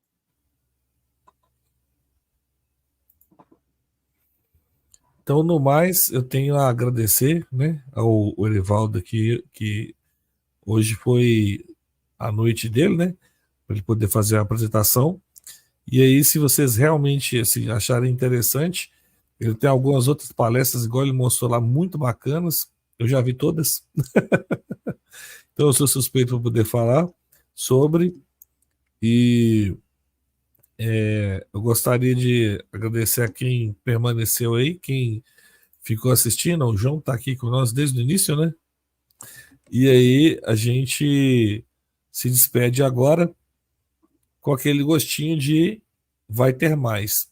Então, no mais, eu tenho a agradecer, né, ao Erivaldo aqui, que hoje foi a noite dele, né, para ele poder fazer a apresentação. E aí, se vocês realmente assim, acharem interessante, ele tem algumas outras palestras, igual ele mostrou lá, muito bacanas. Eu já vi todas. Então, eu sou suspeito para poder falar sobre. E eu gostaria de agradecer a quem permaneceu aí, quem ficou assistindo. O João está aqui com nós desde o início, né? E aí a gente se despede agora com aquele gostinho de vai ter mais.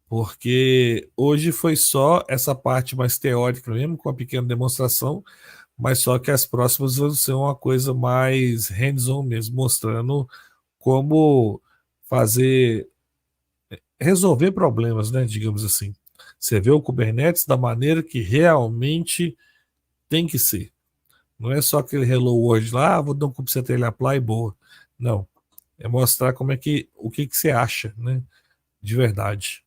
Porque hoje foi só essa parte mais teórica mesmo, com a pequena demonstração, mas só que as próximas vão ser uma coisa mais hands-on mesmo, mostrando como fazer, resolver problemas, né, digamos assim. Você vê o Kubernetes da maneira que realmente tem que ser. Não é só aquele Hello World lá, vou dar um kubectl apply e boa. Não. É mostrar como é o que você acha, né? De verdade.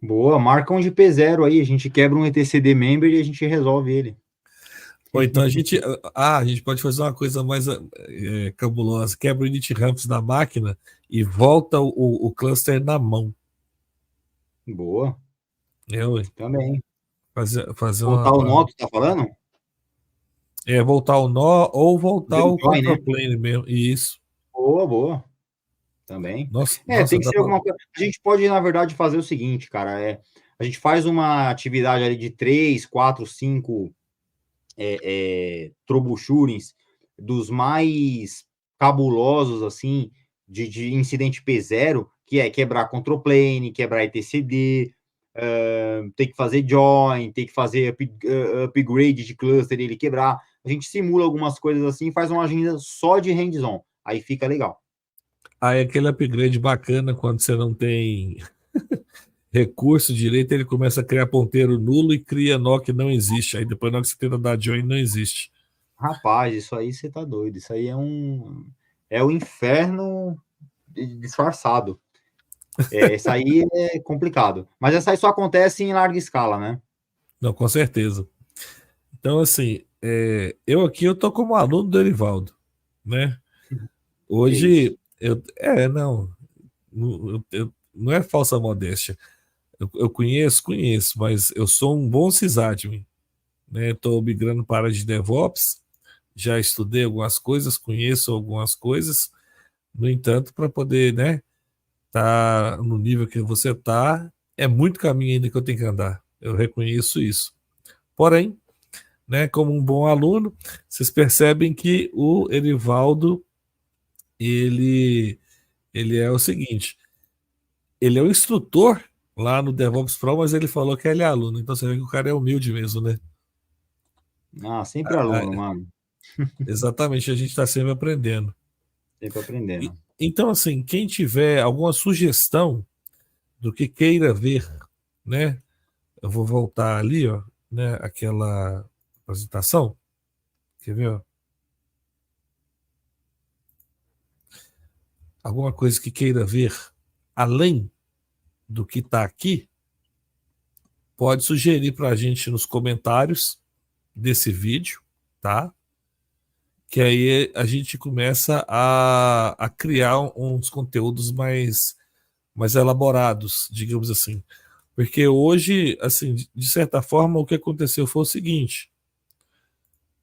Boa, marca um de P0 aí, a gente quebra um etcd member e a gente resolve ele. Ou então a gente pode fazer uma coisa mais cabulosa, quebra o init ramps da máquina e volta o cluster na mão. Boa, Ué. também. Fazer Voltar o nó, tu tá falando? voltar o nó ou voltar Fazer um o join, né? control plane mesmo. Isso. Boa. Também. Nossa, Tem que dá ser pra... alguma coisa. A gente pode, na verdade, fazer o seguinte, cara. A gente faz uma atividade ali de 3, 4, 5 troubleshootings dos mais cabulosos, assim, de incidente P0, que é quebrar control plane, quebrar etcd, tem que fazer join, tem que fazer upgrade de cluster, ele quebrar. A gente simula algumas coisas assim e faz uma agenda só de hands-on. Aí fica legal. Aí aquele upgrade bacana quando você não tem recurso direito, ele começa a criar ponteiro nulo e cria nó que não existe. Aí depois, na hora que você tenta dar join, não existe. Rapaz, isso aí você tá doido. Isso aí é o inferno disfarçado. Isso aí é complicado. Mas essa aí só acontece em larga escala, né? Não, com certeza. Então, assim, eu tô como aluno do Erivaldo, né? Que isso. Hoje, não é falsa modéstia. Eu conheço, mas eu sou um bom sysadmin, né? Estou migrando para a área de DevOps, já estudei algumas coisas, conheço algumas coisas, no entanto, para poder, né, tá no nível que você tá, é muito caminho ainda que eu tenho que andar. Eu reconheço isso. Porém, né, como um bom aluno, vocês percebem que o Erivaldo, ele, ele é o seguinte, ele é o instrutor lá no DevOps Pro, mas ele falou que ele é aluno, então você vê que o cara é humilde mesmo, né? Ah, sempre aluno, Ah, mano. exatamente, a gente está sempre aprendendo. Sempre aprendendo. Então, assim, quem tiver alguma sugestão do que queira ver, né? Eu vou voltar ali, ó, né? Aquela apresentação. Quer ver, ó? Alguma coisa que queira ver além do que está aqui, pode sugerir para a gente nos comentários desse vídeo, tá? Que aí a gente começa a criar uns conteúdos mais elaborados, digamos assim. Porque hoje, assim, de certa forma, o que aconteceu foi o seguinte: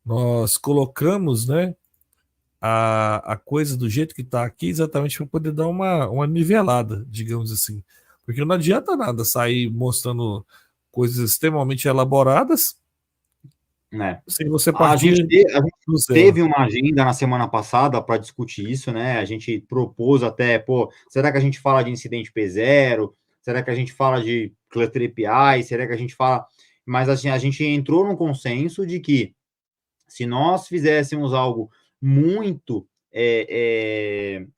nós colocamos, né, a coisa do jeito que está aqui exatamente para poder dar uma nivelada, digamos assim. Porque não adianta nada sair mostrando coisas extremamente elaboradas Né? sem você A gente, partir a gente do zero. teve uma agenda na semana passada para discutir isso, né? A gente propôs até, pô, será que a gente fala de incidente P0? Será que a gente fala de Cluster API? Será que a gente fala. Mas assim, a gente entrou num consenso de que se nós fizéssemos algo muito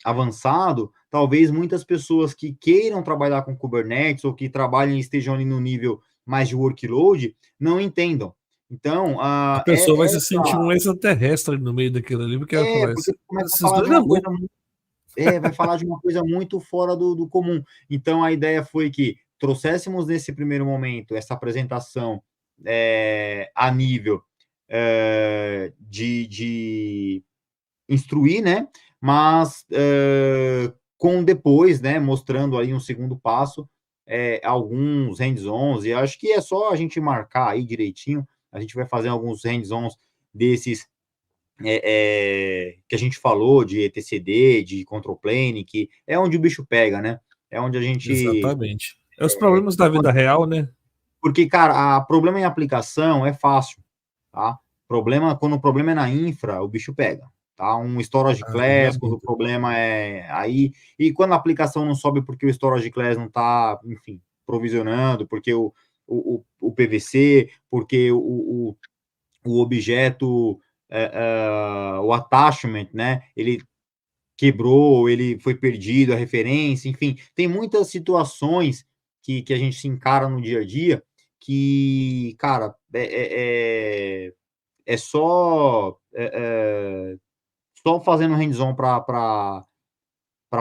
avançado, talvez muitas pessoas que queiram trabalhar com Kubernetes ou que trabalhem e estejam ali no nível mais de workload não entendam. Então, A pessoa vai se sentir um extraterrestre no meio daquilo ali, porque ela vai falar, porque começa a esses falar de dois é uma coisa louco. vai falar de uma coisa muito fora do comum. Então, a ideia foi que trouxéssemos nesse primeiro momento essa apresentação a nível de instruir, né? Mas com depois, né? Mostrando aí um segundo passo, alguns hands-ons, e acho que é só a gente marcar aí direitinho. A gente vai fazer alguns hands-ons desses que a gente falou de etcd, de control plane, que é onde o bicho pega, né? É onde a gente. Exatamente. É os problemas da vida real, né? Porque, cara, problema em aplicação é fácil, tá? Quando o problema é na infra, o bicho pega, tá? Um storage Ah, nem me class, quando o habito. problema é aí, e quando a aplicação não sobe porque o storage class não tá, enfim, provisionando, porque o PVC, porque o objeto, o attachment, né? Ele quebrou, ele foi perdido, a referência, enfim, tem muitas situações que a gente se encara no dia a dia que, cara, é só fazendo hands-on para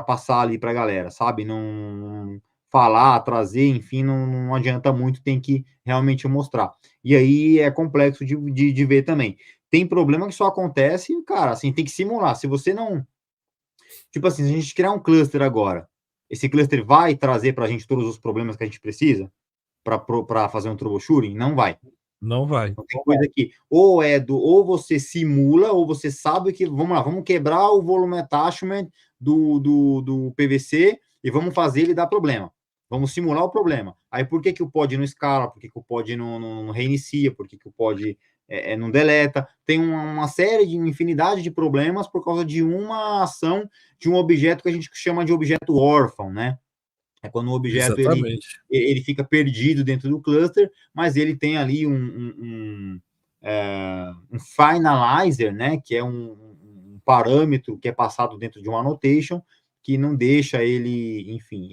passar ali para a galera, sabe? Não falar, trazer, enfim, não adianta muito, tem que realmente mostrar. E aí é complexo de ver também. Tem problema que só acontece, cara, assim, tem que simular. Se você não. Tipo assim, se a gente criar um cluster agora, esse cluster vai trazer para a gente todos os problemas que a gente precisa para fazer um troubleshooting? Não vai. Não vai. Então, tem coisa que ou você simula, ou você sabe que, vamos lá, vamos quebrar o volume attachment do PVC e vamos fazer ele dar problema. Vamos simular o problema. Aí por que o pod não escala? Por que o pod não reinicia? Por que o pod não deleta? Tem uma série de infinidade de problemas por causa de uma ação de um objeto que a gente chama de objeto órfão, né? É quando o objeto Exatamente. ele fica perdido dentro do cluster, mas ele tem ali um finalizer, né, que é um parâmetro que é passado dentro de um annotation, que não deixa ele, enfim,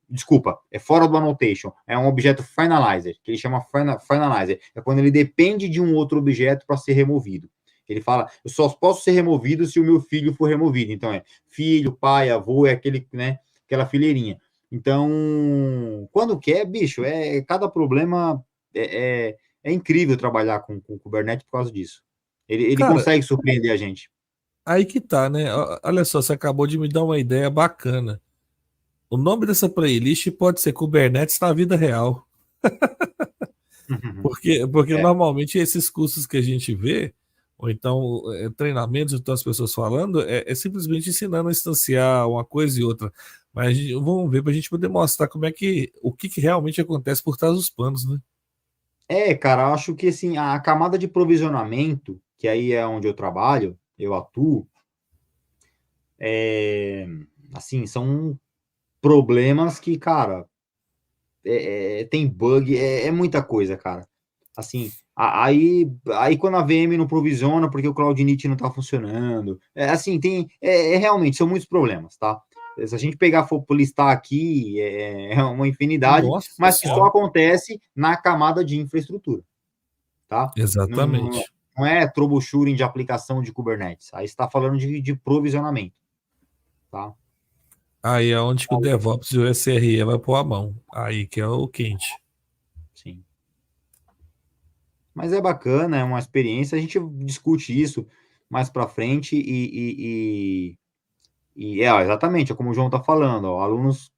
desculpa, é fora do annotation, é um objeto finalizer, que ele chama finalizer, é quando ele depende de um outro objeto para ser removido. Ele fala, eu só posso ser removido se o meu filho for removido. Então, filho, pai, avô, aquele, né, aquela fileirinha. Então, quando quer, bicho, cada problema é incrível trabalhar com Kubernetes por causa disso. Ele Cara, consegue surpreender a gente. aí que tá, né? Olha só, você acabou de me dar uma ideia bacana. O nome dessa playlist pode ser Kubernetes na vida real. Porque É, normalmente esses cursos que a gente vê, ou então treinamentos, então as pessoas falando, é simplesmente ensinando a instanciar uma coisa e outra. Mas vamos ver para a gente poder mostrar o que realmente acontece por trás dos panos, né? cara, acho que assim, a camada de provisionamento, que aí é onde eu trabalho, eu atuo, assim, são problemas que, cara, tem bug, é muita coisa, cara. Assim, aí quando a VM não provisiona porque o CloudNet não tá funcionando, assim, realmente, são muitos problemas, tá? Se a gente for listar aqui, é uma infinidade, Nossa mas que só Senhora. acontece na camada de infraestrutura, tá? Não, Exatamente. não é troubleshooting de aplicação de Kubernetes, aí você está falando de provisionamento, tá? Aí é onde que o DevOps e o SRE vai pôr a mão. Aí que é o quente. Sim. Mas é bacana, é uma experiência, a gente discute isso mais para frente exatamente, é como o João está falando, ó, alunos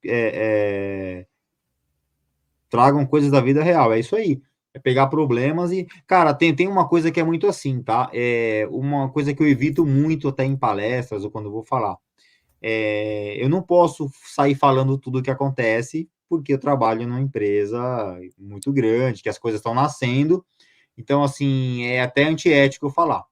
tragam coisas da vida real, é isso aí. É pegar problemas cara, tem uma coisa que é muito assim, tá? É uma coisa que eu evito muito até em palestras ou quando eu vou falar. Eu não posso sair falando tudo o que acontece, porque eu trabalho numa empresa muito grande, que as coisas estão nascendo, então, assim, é até antiético eu falar,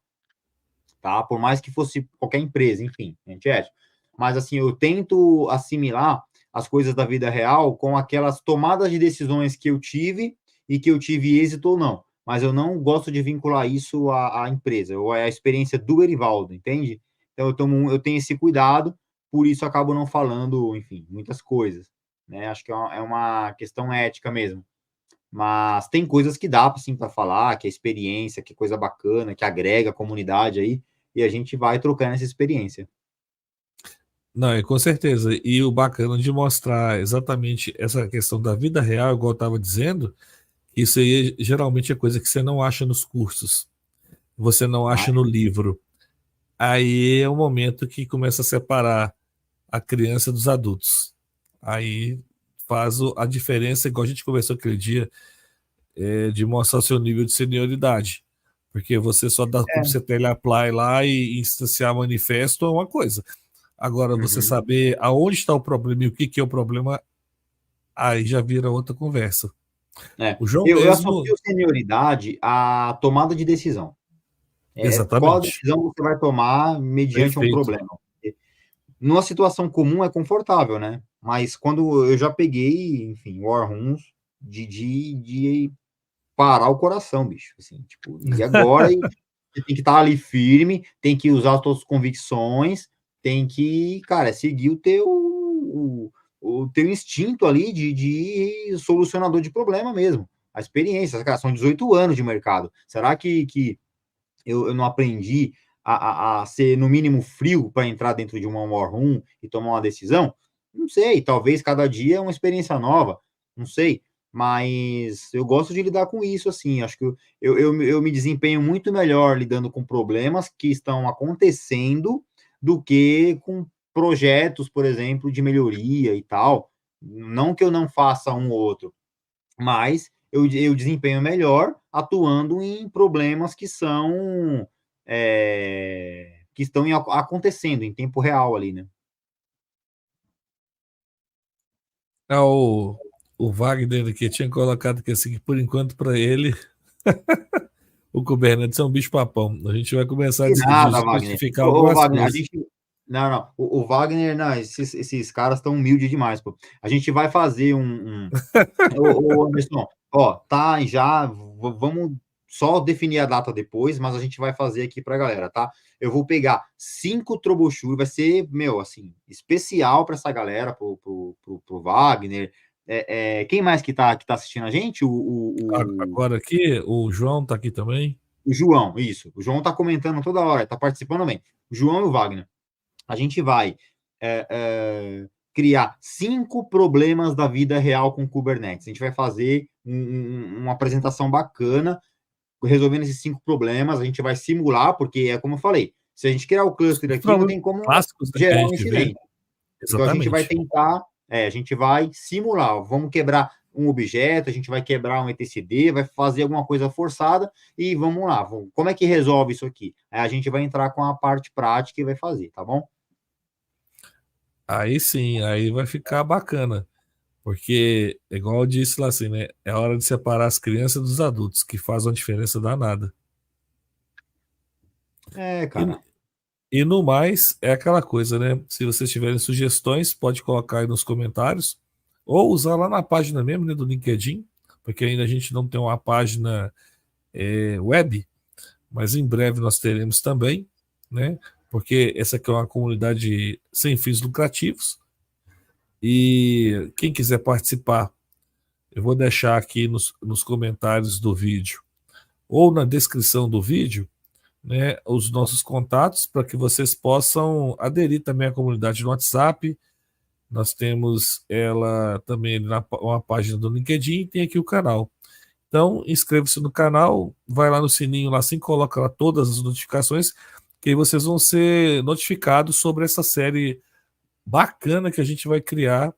tá? Por mais que fosse qualquer empresa, enfim, é antiético. Mas, assim, eu tento assimilar as coisas da vida real com aquelas tomadas de decisões que eu tive e que eu tive êxito ou não. Mas eu não gosto de vincular isso à empresa, ou à experiência do Erivaldo, entende? Então, eu tenho esse cuidado, por isso acabo não falando, enfim, muitas coisas, né? Acho que é uma questão ética mesmo. Mas tem coisas que dá, assim, para falar, que é experiência, que é coisa bacana, que agrega a comunidade aí, e a gente vai trocando essa experiência. Não, com certeza. E o bacana de mostrar exatamente essa questão da vida real, igual eu estava dizendo, isso aí geralmente é coisa que você não acha nos cursos, você não Ah, acha no livro. Aí é o momento que começa a separar a criança dos adultos. Aí faz a diferença, igual a gente conversou aquele dia, de mostrar o seu nível de senioridade. Porque você só dá como você teleapply lá e instanciar manifesto é uma coisa. Agora, você uhum. saber aonde está o problema e o que é o problema, aí já vira outra conversa. O João Eu mesmo, associo senioridade à tomada de decisão. Qual a exatamente, decisão você vai tomar mediante um perfeito. problema? Numa situação comum é confortável, né? Mas quando eu já peguei, enfim, war rooms de parar o coração, bicho. Assim, tipo, e agora você tem que estar ali firme, tem que usar as suas convicções, tem que, cara, seguir o teu instinto ali de solucionador de problema mesmo. A experiência, cara, são 18 anos de mercado. Será que eu não aprendi a ser, no mínimo, frio para entrar dentro de uma war room e tomar uma decisão? Não sei, talvez cada dia é uma experiência nova, não sei, mas eu gosto de lidar com isso, assim, acho que eu me desempenho muito melhor lidando com problemas que estão acontecendo do que com projetos, por exemplo, de melhoria e tal, não que eu não faça um ou outro, mas eu desempenho melhor atuando em problemas que são que estão acontecendo em tempo real ali, né? Ah, o Wagner que tinha colocado que assim, que por enquanto para ele o Kubernetes é um bicho-papão. A gente vai começar a E nada, Wagner. desmistificar Ô, algumas Wagner, a coisas. gente. Não, não. O Wagner, não, esses caras estão humildes demais, pô. A gente vai fazer Ô, Anderson, ó, tá já. Vamos só definir a data depois, mas a gente vai fazer aqui pra galera, tá? Eu vou pegar 5 troubleshoot, vai ser, meu, assim, especial para essa galera, pro Wagner. Quem mais que tá assistindo a gente? Agora aqui, o João tá aqui também. O João, isso. O João tá comentando toda hora, tá participando bem. O João e o Wagner. A gente vai criar 5 problemas da vida real com Kubernetes. A gente vai fazer uma apresentação bacana, resolvendo esses 5 problemas. A gente vai simular, porque é como eu falei, se a gente criar o cluster Os aqui, não problemas tem como clássicos, né, que a gerar um gente vê. incidente. Então a gente vai Exatamente. tentar, a gente vai simular, vamos quebrar um objeto, a gente vai quebrar um etcd, vai fazer alguma coisa forçada e vamos lá, como é que resolve isso aqui? Aí a gente vai entrar com a parte prática e vai fazer, tá bom? Aí sim, aí vai ficar bacana. Porque, igual eu disse lá assim, né? É hora de separar as crianças dos adultos, que faz uma diferença danada. Cara. E no mais, é aquela coisa, né? Se vocês tiverem sugestões, pode colocar aí nos comentários, ou usar lá na página mesmo, né, do LinkedIn, porque ainda a gente não tem uma página web, mas em breve nós teremos também, né? Porque essa aqui é uma comunidade sem fins lucrativos, e quem quiser participar, eu vou deixar aqui nos comentários do vídeo ou na descrição do vídeo, né, os nossos contatos para que vocês possam aderir também à comunidade no WhatsApp. Nós temos ela também na uma página do LinkedIn e tem aqui o canal. Então, inscreva-se no canal, vai lá no sininho, lá assim, coloca lá todas as notificações, que aí vocês vão ser notificados sobre essa série bacana que a gente vai criar,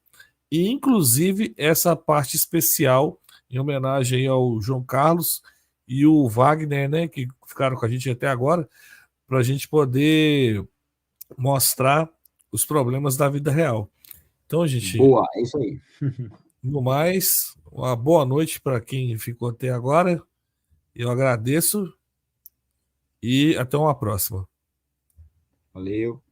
e inclusive essa parte especial em homenagem aí ao João Carlos e o Wagner, né, que ficaram com a gente até agora, para a gente poder mostrar os problemas da vida real. Então, gente, Boa, é isso aí. no mais, uma boa noite para quem ficou até agora. Eu agradeço e até uma próxima. Valeu.